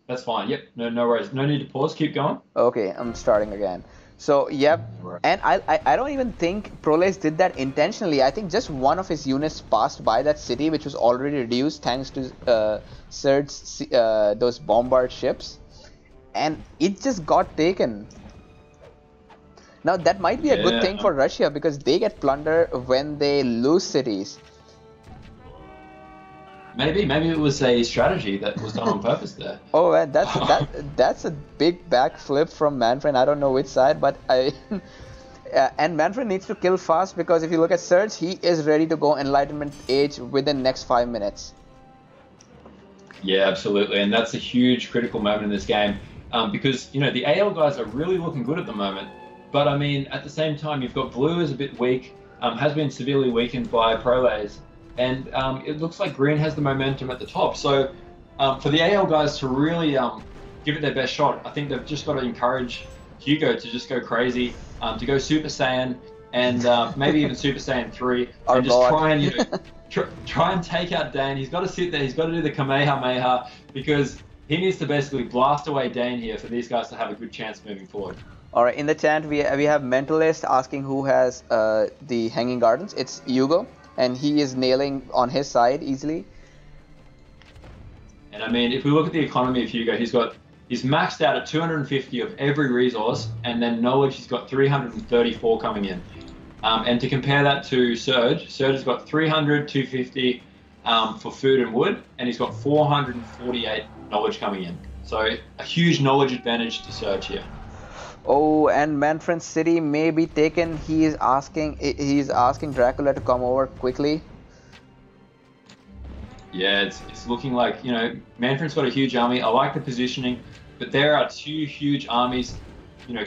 That's fine. Yep. No worries. No need to pause. Keep going. Okay, I'm starting again. So, yep. No worries. And I don't even think Prolez did that intentionally. I think just one of his units passed by that city, which was already reduced thanks to Surge's those bombard ships, and it just got taken. Now that might be a good thing for Russia because they get plunder when they lose cities. Maybe it was a strategy that was done on purpose there. Oh, and that's a big backflip from Manfred. I don't know which side, but I. And Manfred needs to kill fast because if you look at Surge, he is ready to go Enlightenment Age within next 5 minutes. Yeah, absolutely, and that's a huge critical moment in this game because the AL guys are really looking good at the moment. But I mean, at the same time, you've got Blue is a bit weak, has been severely weakened by Prolays, and it looks like Green has the momentum at the top. So for the AL guys to really give it their best shot, I think they've just got to encourage Hugo to just go crazy, to go Super Saiyan, and maybe even Super Saiyan 3, and just try and try and take out Dane. He's got to sit there. He's got to do the Kamehameha because he needs to basically blast away Dane here for these guys to have a good chance moving forward. All right, in the chat we have Mentalist asking who has the Hanging Gardens. It's Hugo, and he is nailing on his side easily. And I mean, if we look at the economy of Hugo, he's maxed out at 250 of every resource, and then knowledge he's got 334 coming in. And to compare that to Surge has got 300, 250 for food and wood, and he's got 448 knowledge coming in. So a huge knowledge advantage to Surge here. Oh, and Manfred's city may be taken. He's asking Dracula to come over quickly. Yeah, it's looking like, Manfred's got a huge army. I like the positioning, but there are two huge armies,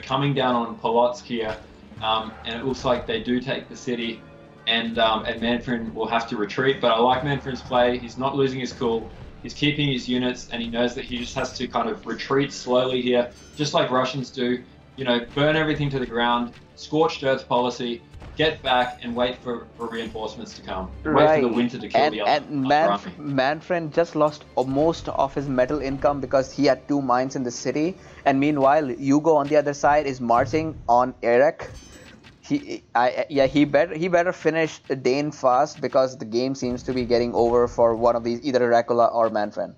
coming down on Polotsk here, and it looks like they do take the city, and Manfred will have to retreat. But I like Manfred's play. He's not losing his cool. He's keeping his units, and he knows that he just has to kind of retreat slowly here, just like Russians do. Burn everything to the ground, scorched earth policy, get back and wait for reinforcements to come. Wait for the winter to kill the other army. Manfred just lost most of his metal income because he had 2 mines in the city, and meanwhile Hugo on the other side is marching on Erech. He better finish Dane fast because the game seems to be getting over for one of these, either Dracula or Manfred.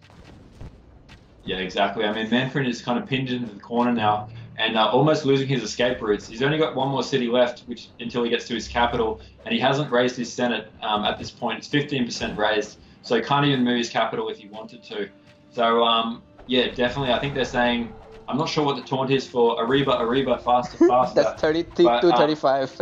Yeah, exactly. I mean, Manfred is kind of pinned into the corner now, and almost losing his escape routes. He's only got one more city left, until he gets to his capital, and he hasn't raised his Senate at this point. It's 15% raised, so he can't even move his capital if he wanted to. So, yeah, definitely, I think they're saying, I'm not sure what the taunt is for Ariba, faster. That's 32 to 35.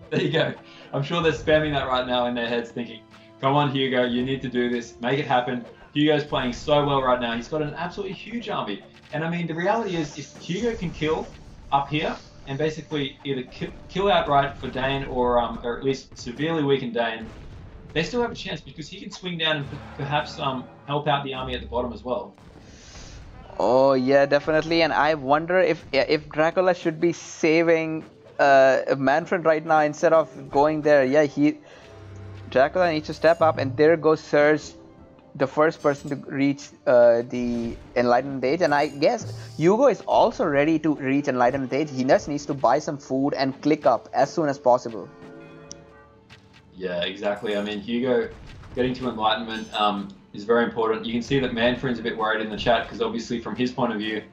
There you go. I'm sure they're spamming that right now in their heads thinking, come on, Hugo, you need to do this. Make it happen. Hugo's playing so well right now. He's got an absolutely huge army. And I mean, the reality is, if Hugo can kill up here and basically either kill outright for Dane or at least severely weaken Dane, they still have a chance because he can swing down and perhaps help out the army at the bottom as well. Oh yeah, definitely. And I wonder if Dracula should be saving Manfred right now instead of going there. Yeah, Dracula needs to step up, and there goes Surge, the first person to reach the Enlightenment Age. And I guess Hugo is also ready to reach Enlightenment Age. He just needs to buy some food and click up as soon as possible. Yeah, exactly. I mean, Hugo getting to Enlightenment is very important. You can see that Manfred's a bit worried in the chat because obviously from his point of view,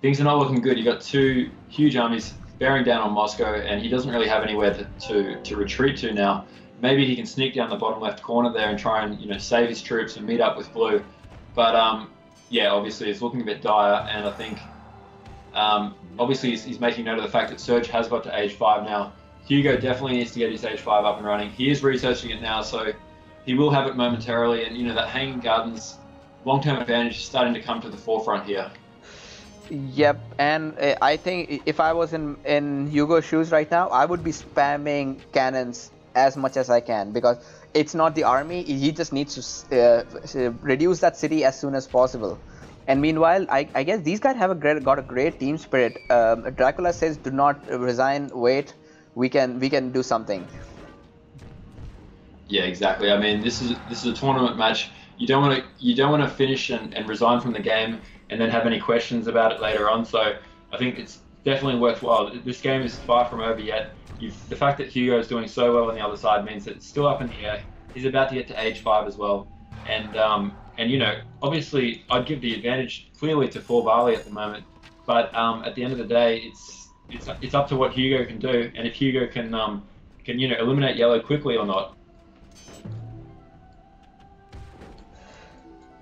things are not looking good. You've got 2 huge armies bearing down on Moscow, and he doesn't really have anywhere to retreat to now. Maybe he can sneak down the bottom left corner there and try and save his troops and meet up with Blue. But yeah, obviously it's looking a bit dire, and I think obviously he's making note of the fact that Surge has got to age 5 now. Hugo definitely needs to get his age 5 up and running. He is researching it now, so he will have it momentarily, and that Hanging Gardens long-term advantage is starting to come to the forefront here. Yep, and I think if I was in Hugo's shoes right now, I would be spamming cannons as much as I can because it's not the army. He just needs to reduce that city as soon as possible. And meanwhile, I guess these guys have got a great team spirit. Dracula says, "Do not resign. Wait, we can do something." Yeah, exactly. I mean, this is a tournament match. you don't want to finish and resign from the game and then have any questions about it later on. So I think it's definitely worthwhile. This game is far from over yet. The fact that Hugo is doing so well on the other side means that it's still up in the air. He's about to get to age 5 as well, and you know, obviously, I'd give the advantage clearly to For Barley at the moment. But at the end of the day, it's up to what Hugo can do, and if Hugo can you know, eliminate yellow quickly or not.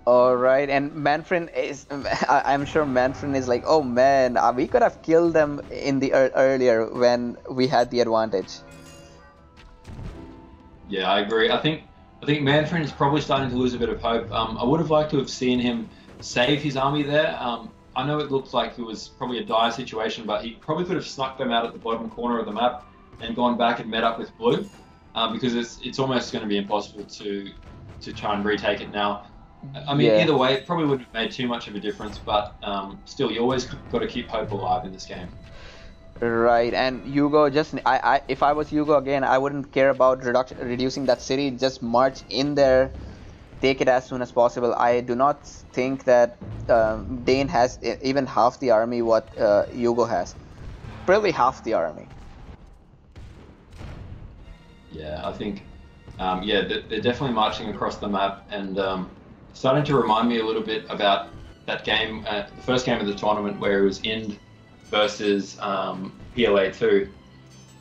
All right, and Manfred is. I'm sure Manfred is like, oh man, we could have killed them in the earlier when we had the advantage. Yeah, I agree. I think Manfred is probably starting to lose a bit of hope. I would have liked to have seen him save his army there. I know it looked like it was probably a dire situation, but he probably could have snuck them out at the bottom corner of the map and gone back and met up with blue, because it's almost going to be impossible to try and retake it now. I mean, either way, it probably wouldn't have made too much of a difference, but still, you always got to keep hope alive in this game. Right, and Hugo if I was Hugo again, I wouldn't care about reducing that city. Just march in there, take it as soon as possible. I do not think that Dane has even half the army what Hugo has. Probably half the army. Yeah, I think, yeah, they're definitely marching across the map and starting to remind me a little bit about that game, the first game of the tournament where it was Ind versus PLA 2,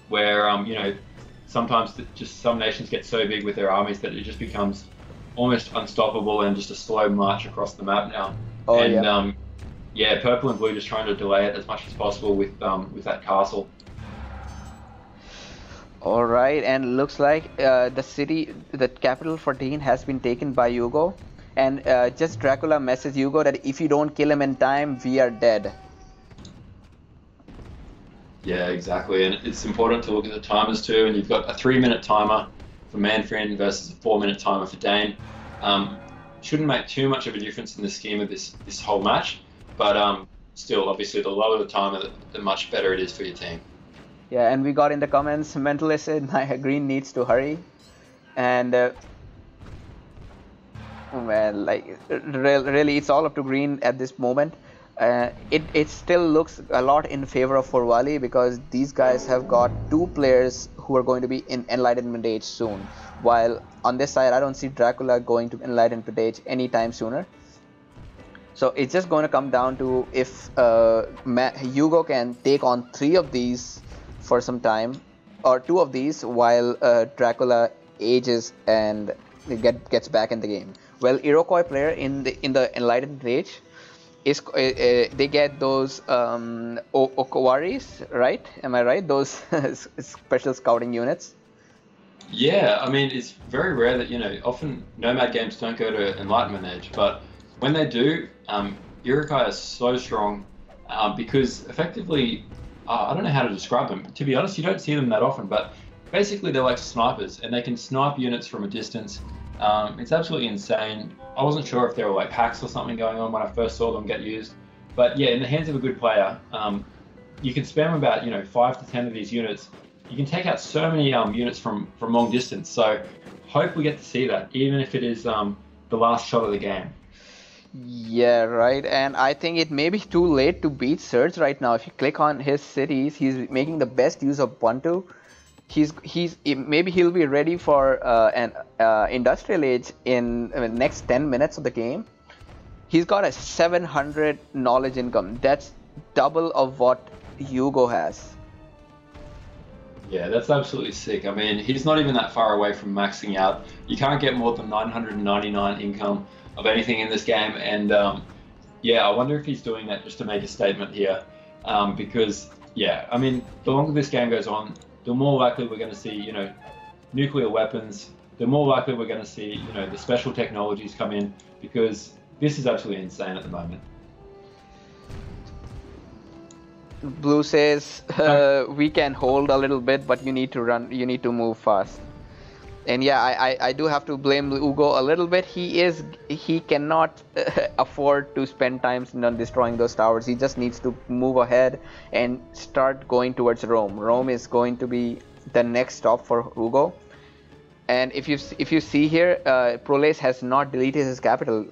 where you know, sometimes just some nations get so big with their armies that it just becomes almost unstoppable and just a slow march across the map now. Oh, and yeah. Yeah, purple and blue just trying to delay it as much as possible with that castle. All right, and looks like the capital for Dane has been taken by Hugo. And just Dracula messages Hugo that if you don't kill him in time, we are dead. Yeah, exactly. And it's important to look at the timers too. And you've got a 3-minute timer for Manfred versus a 4-minute timer for Dane. Shouldn't make too much of a difference in the scheme of this whole match. But still, obviously, the lower the timer, the much better it is for your team. Yeah, and we got in the comments, Mentalist said, Green needs to hurry. And oh man, like really, it's all up to Green at this moment. It still looks a lot in favor of Forwali because these guys have got 2 players who are going to be in Enlightenment Age soon. While on this side, I don't see Dracula going to Enlightenment Age anytime sooner. So it's just going to come down to if Hugo can take on 3 of these for some time, or 2 of these, while Dracula ages and gets back in the game. Well, Iroquois player in the Enlightened Age is they get those Okawaris, right? Am I right? Those special scouting units. Yeah, I mean, it's very rare that, you know, often Nomad games don't go to Enlightenment Age, but when they do, Iroquois are so strong because effectively, I don't know how to describe them. To be honest, you don't see them that often, but basically they're like snipers and they can snipe units from a distance. It's absolutely insane. I wasn't sure if there were like hacks or something going on when I first saw them get used, but yeah, in the hands of a good player, you can spam about, you know, 5 to 10 of these units. You can take out so many units from long distance. So hope we get to see that, even if it is the last shot of the game. Yeah, right. And I think it may be too late to beat Surge right now. If you click on his cities, he's making the best use of Ubuntu. Maybe he'll be ready for an industrial age in the next 10 minutes of the game. He's got a 700 knowledge income. That's double of what Hugo has. Yeah, that's absolutely sick. I mean, he's not even that far away from maxing out. You can't get more than 999 income of anything in this game, and yeah, I wonder if he's doing that just to make a statement here, because yeah, I mean, the longer this game goes on, the more likely we're going to see, you know, nuclear weapons, the more likely we're going to see, you know, the special technologies come in, because this is absolutely insane at the moment. Blue says we can hold a little bit, but you need to run. You need to move fast. And yeah, I do have to blame Hugo a little bit. He cannot afford to spend time on destroying those towers. He just needs to move ahead and start going towards Rome. Rome is going to be the next stop for Hugo. And if you see here, Prolace has not deleted his capital,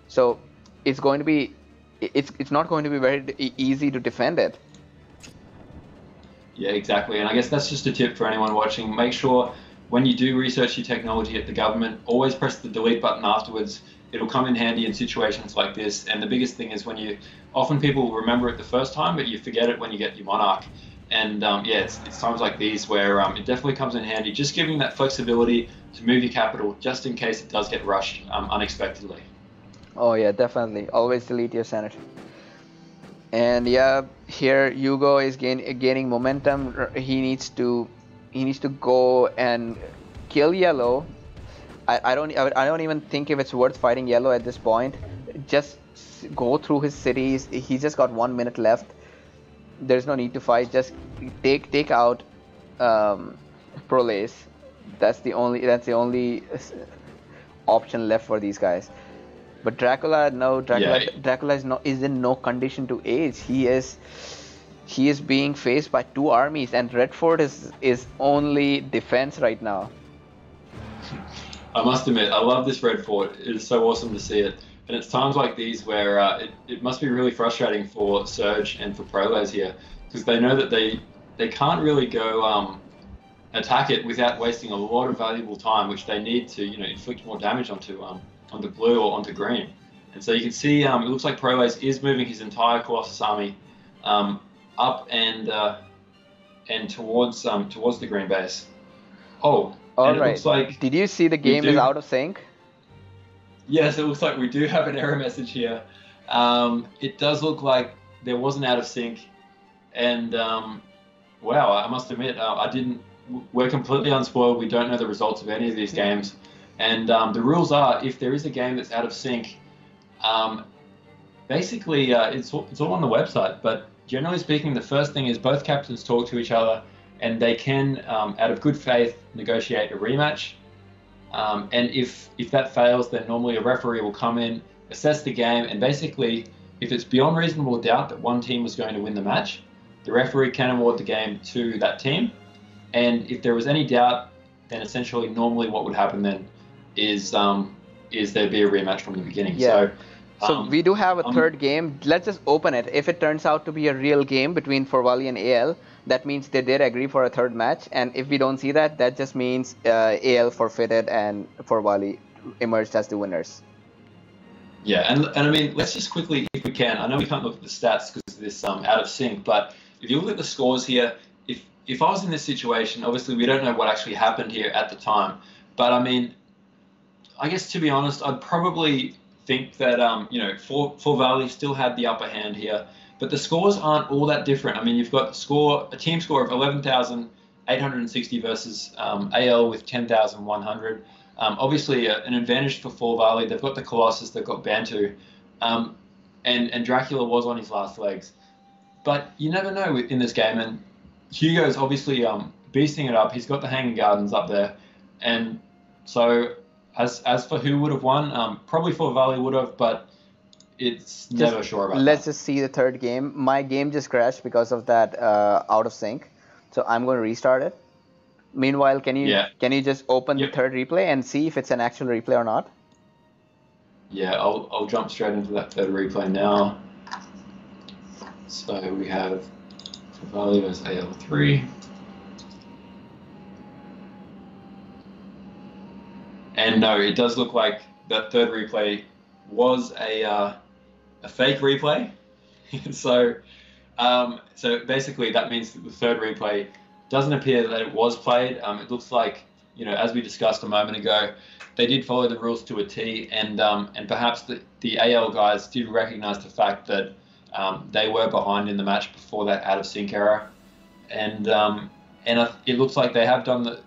so it's going to be it's not going to be very easy to defend it. Yeah, exactly. And I guess that's just a tip for anyone watching. Make sure when you do research your technology at the government, always press the delete button afterwards. It'll come in handy in situations like this. And the biggest thing is often people will remember it the first time, but you forget it when you get your Monarch. And yeah, it's times like these where it definitely comes in handy. Just giving that flexibility to move your capital just in case it does get rushed unexpectedly. Oh yeah, definitely. Always delete your Senate. And yeah, here Hugo is gaining momentum. He needs to go and kill Yellow. I don't even think if it's worth fighting Yellow at this point. Just go through his cities. He's just got 1 minute left. There's no need to fight. Just take out Prolace. That's the only option left for these guys. But Dracula, no, Dracula is in no condition to age. He is being faced by 2 armies, and Red Fort is only defense right now. I must admit, I love this Red Fort. It is so awesome to see it. And it's times like these where it must be really frustrating for Surge and for Prolace here, because they know that they can't really go attack it without wasting a lot of valuable time, which they need to inflict more damage onto blue or onto green. And so you can see it looks like Prolace is moving his entire Colossus army up and towards the green base. Oh, all and right. It looks like did you see the game is out of sync? Yes, it looks like we do have an error message here. It does look like there was an out of sync, and wow, I must admit, we're completely unspoiled. We don't know the results of any of these games. And the rules are, if there is a game that's out of sync, basically it's all on the website. But generally speaking, the first thing is both captains talk to each other, and they can, out of good faith, negotiate a rematch. And if that fails, then normally a referee will come in, assess the game, and basically, if it's beyond reasonable doubt that one team was going to win the match, the referee can award the game to that team. And if there was any doubt, then essentially normally what would happen then is there'd be a rematch from the beginning. Yeah. So we do have a third game. Let's just open it. If it turns out to be a real game between Forvali and AL, that means they did agree for a third match. And if we don't see that, that just means AL forfeited and Forvali emerged as the winners. Yeah, and I mean, let's just quickly, if we can, I know we can't look at the stats because of this out of sync, but if you look at the scores here, if I was in this situation, obviously we don't know what actually happened here at the time, but I mean, I guess to be honest, I'd probably think that Forvali still had the upper hand here, but the scores aren't all that different. I mean, you've got a team score of 11,860 versus AL with 10,100. Obviously, an advantage for Forvali. They've got the Colossus, they've got Bantu, and Dracula was on his last legs. But you never know in this game, and Hugo's obviously beasting it up. He's got the Hanging Gardens up there, and so as for who would have won, probably Forvali would have, but it's never sure about Let's that. just see the third game. My game just crashed because of that out of sync, so I'm going to restart it. Meanwhile, can you just open the third replay and see if it's an actual replay or not? Yeah, I'll jump straight into that third replay now. So we have Forvali versus AL3. And no, it does look like that third replay was a fake replay. So basically that means that the third replay doesn't appear that it was played. It looks like, as we discussed a moment ago, they did follow the rules to a T, and perhaps the AL guys did recognize the fact that they were behind in the match before that out of sync error, and it looks like they have done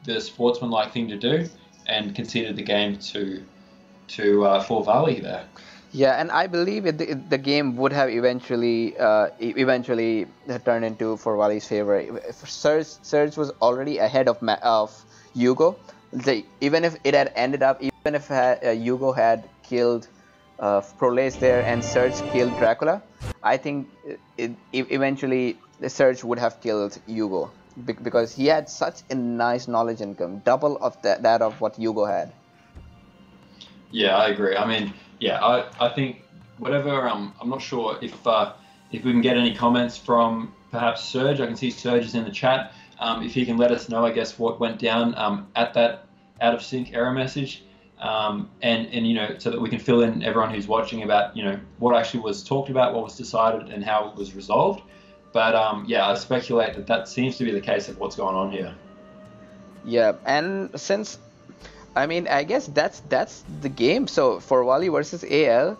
the sportsmanlike thing to do and conceded the game to Forvali there. Yeah, and I believe the game would have eventually turned into Forvali's favor. Surge was already ahead of Hugo. Even if it had ended up, even if Hugo had killed Prolace there and Surge killed Dracula, I think eventually the Surge would have killed Hugo. because he had such a nice knowledge income, double of that of what Hugo had. Yeah, I agree. I mean, yeah, I think whatever. I'm not sure if we can get any comments from perhaps Serge. I can see Serge is in the chat. If he can let us know, I guess, what went down at that out of sync error message, and you know, so that we can fill in everyone who's watching about, you know, what actually was talked about, what was decided, and how it was resolved. But yeah, I speculate that that seems to be the case of what's going on here. Yeah, and since I mean, I guess that's the game. So for Wally versus AL,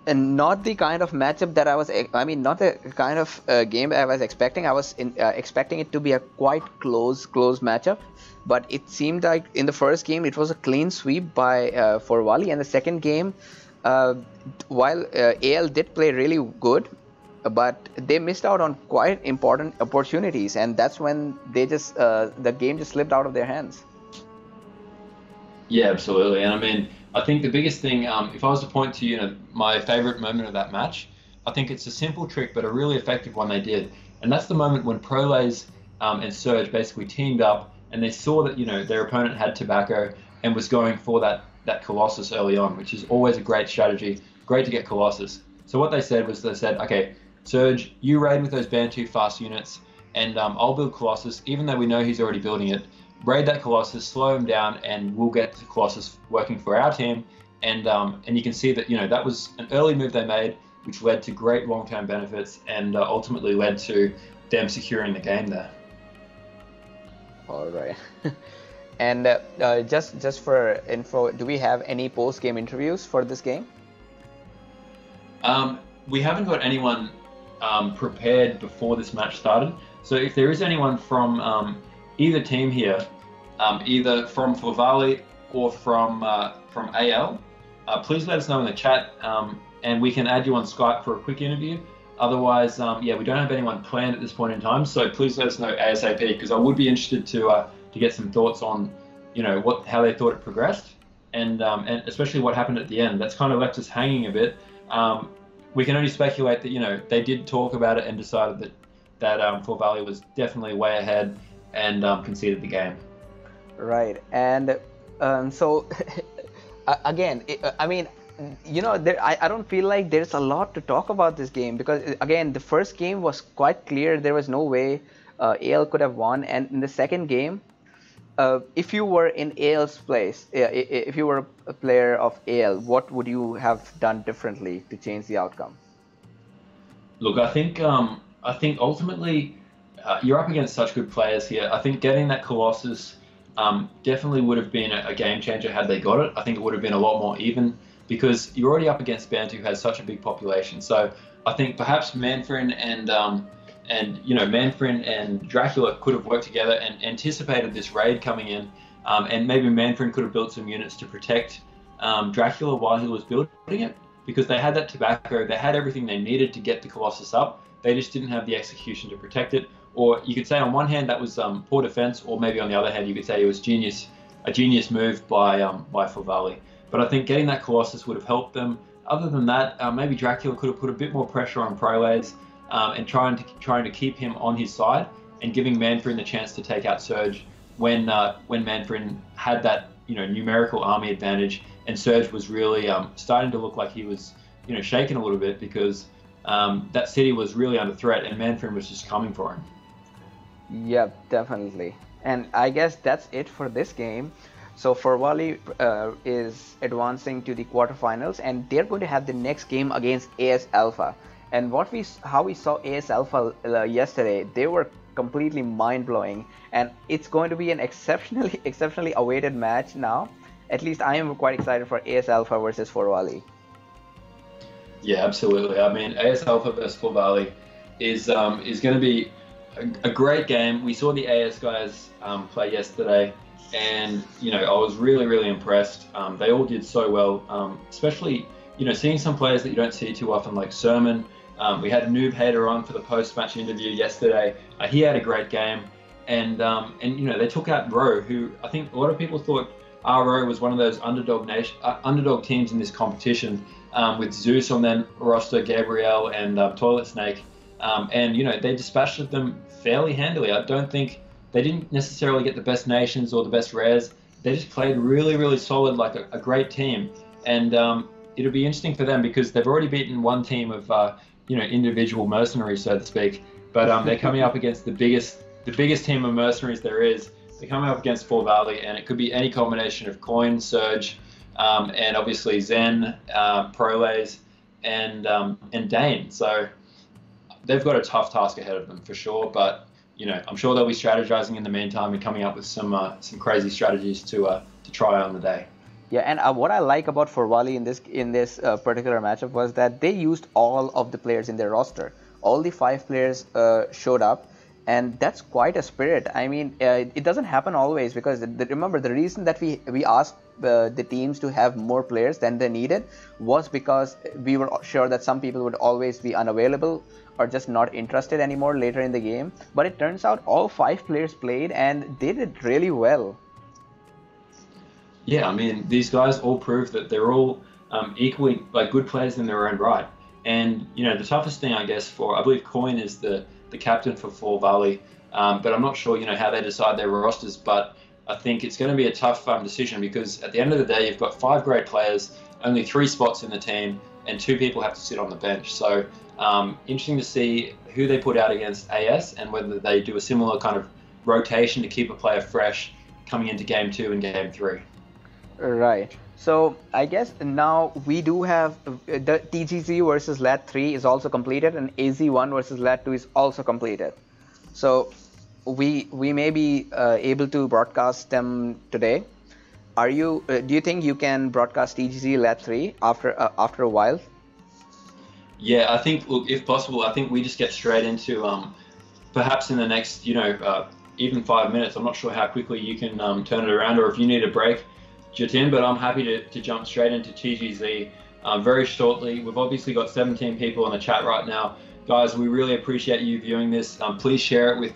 and not the kind of matchup that I mean, not the kind of game I was expecting. I was expecting it to be a quite close matchup, but it seemed like in the first game it was a clean sweep by for Wally, and the second game, while AL did play really good, but they missed out on quite important opportunities, and that's when they just the game just slipped out of their hands. Yeah, absolutely. And I mean, I think the biggest thing, if I was to point to, you know, my favorite moment of that match, I think it's a simple trick, but a really effective one they did. And that's the moment when Prolays and Surge basically teamed up, and they saw that, you know, their opponent had Tobacco and was going for that Colossus early on, which is always a great strategy. Great to get Colossus. So what they said was, they said, okay, Surge, you raid with those Bantu fast units, and I'll build Colossus, even though we know he's already building it. Raid that Colossus, slow him down, and we'll get the Colossus working for our team. And you can see that, you know, that was an early move they made, which led to great long-term benefits, and ultimately led to them securing the game there. All right. And just for info, do we have any post-game interviews for this game? We haven't got anyone prepared before this match started. So if there is anyone from either team here, either from Forvali or from AL, please let us know in the chat, and we can add you on Skype for a quick interview. Otherwise, yeah, we don't have anyone planned at this point in time, so please let us know ASAP, because I would be interested to get some thoughts on, you know, how they thought it progressed, and especially what happened at the end. That's kind of left us hanging a bit. We can only speculate that, you know, they did talk about it and decided that Forvali was definitely way ahead, and conceded the game. Right, and so again, I mean, you know, I don't feel like there's a lot to talk about this game, because again, the first game was quite clear. There was no way AL could have won, and in the second game, if you were in AL's place, if you were a player of AL, what would you have done differently to change the outcome? Look, I think ultimately, you're up against such good players here. I think getting that Colossus definitely would have been a game changer had they got it. I think it would have been a lot more even, because you're already up against Bantu, who has such a big population. So I think perhaps Manfrin and Dracula could have worked together and anticipated this raid coming in, and maybe Manfrin could have built some units to protect Dracula while he was building it, because they had that Tobacco, they had everything they needed to get the Colossus up. They just didn't have the execution to protect it. Or you could say on one hand that was poor defense, or maybe on the other hand you could say it was a genius move by Forvali. But I think getting that Colossus would have helped them. Other than that, maybe Dracula could have put a bit more pressure on Prolays, and trying to keep him on his side, and giving Manfrin the chance to take out Surge when Manfrin had that, you know, numerical army advantage, and Surge was really starting to look like he was, you know, shaken a little bit, because that city was really under threat, and Manfrin was just coming for him. Yep, definitely. And I guess that's it for this game. So Forvali is advancing to the quarterfinals, and they're going to have the next game against AS Alpha. And how we saw AS Alpha yesterday, they were completely mind-blowing, and it's going to be an exceptionally awaited match now. At least I am quite excited for AS Alpha versus Forvali. Yeah, absolutely. I mean, AS Alpha versus Forvali is going to be a great game. We saw the AS guys play yesterday, and you know, I was really impressed. They all did so well, especially, you know, seeing some players that you don't see too often, like Sermon. We had Noob Hater on for the post-match interview yesterday. He had a great game, and you know, they took out Ro, who I think a lot of people thought RO was one of those underdog teams in this competition, with Zeus on then Roster, Gabriel, and Toilet Snake. and they dispatched them fairly handily. I don't think they didn't necessarily get the best nations or the best rares. They just played really, really solid, like a great team. And it'll be interesting for them because they've already beaten one team of individual mercenaries, so to speak. But they're coming up against the biggest team of mercenaries there is. They're coming up against Fall Valley, and it could be any combination of Coin, Surge, and obviously Zen, Proles, and Dane. So they've got a tough task ahead of them for sure. But I'm sure they'll be strategizing in the meantime and coming up with some crazy strategies to try on the day. Yeah, and what I like about Forvali in this particular matchup was that they used all of the players in their roster. All the 5 players showed up, and that's quite a spirit. I mean, it doesn't happen always because remember the reason that we asked the teams to have more players than they needed was because we were sure that some people would always be unavailable or just not interested anymore later in the game. But it turns out all 5 players played and they did really well. Yeah, I mean, these guys all prove that they're all equally good players in their own right. And the toughest thing, I guess, I believe Coin is the captain for Fall Valley, but I'm not sure how they decide their rosters. But I think it's going to be a tough decision because at the end of the day, you've got 5 great players, only 3 spots in the team, and 2 people have to sit on the bench. So interesting to see who they put out against AS and whether they do a similar kind of rotation to keep a player fresh coming into Game 2 and Game 3. Right. So I guess now we do have the TGZ versus Lat 3 is also completed, and AZ1 versus Lat 2 is also completed. So we may be able to broadcast them today. Do you think you can broadcast TGZ Lat 3 after a while? Yeah, I think, look, if possible, I think we just get straight into perhaps in the next even 5 minutes. I'm not sure how quickly you can turn it around, or if you need a break, Jatin, but I'm happy to jump straight into TGZ very shortly. We've obviously got 17 people in the chat right now. Guys, we really appreciate you viewing this. Please share it with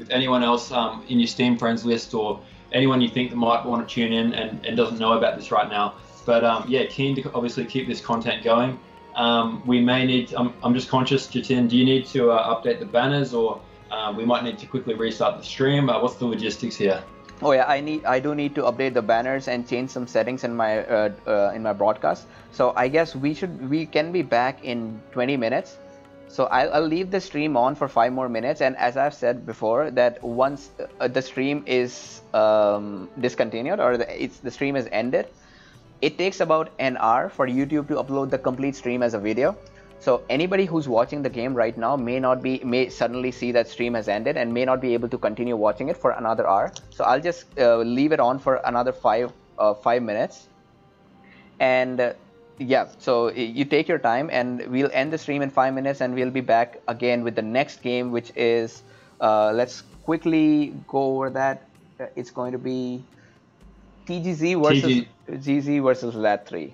anyone else in your Steam friends list or anyone you think that might want to tune in and doesn't know about this right now. But yeah, keen to obviously keep this content going. We may need, I'm just conscious, Jatin, do you need to update the banners, or we might need to quickly restart the stream? What's the logistics here? Oh yeah, I do need to update the banners and change some settings in my broadcast. So I guess we can be back in 20 minutes. So I'll leave the stream on for 5 more minutes, and as I've said before, that once the stream is discontinued or the stream is ended, it takes about an hour for YouTube to upload the complete stream as a video. So anybody who's watching the game right now may suddenly see that stream has ended and may not be able to continue watching it for another hour. So I'll just leave it on for another 5 minutes. And yeah, so you take your time, and we'll end the stream in 5 minutes, and we'll be back again with the next game, which is let's quickly go over that. It's going to be TGZ versus GZ versus Lat 3.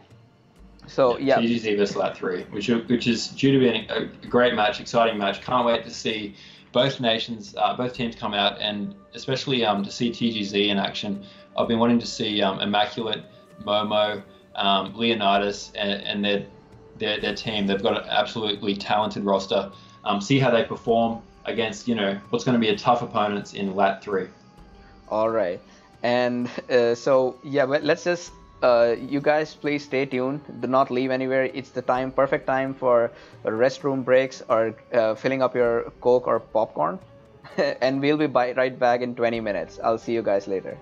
So yeah, TGZ versus Lat 3, which is due to be a great match, exciting match. Can't wait to see both teams come out, and especially to see TGZ in action. I've been wanting to see Immaculate, Momo, Leonidas, and their team. They've got an absolutely talented roster. See how they perform against what's going to be a tough opponents in Lat 3. All right, and so yeah, let's just. You guys please stay tuned, do not leave anywhere. It's the perfect time for restroom breaks or filling up your Coke or popcorn. And we'll be right back in 20 minutes. I'll see you guys later.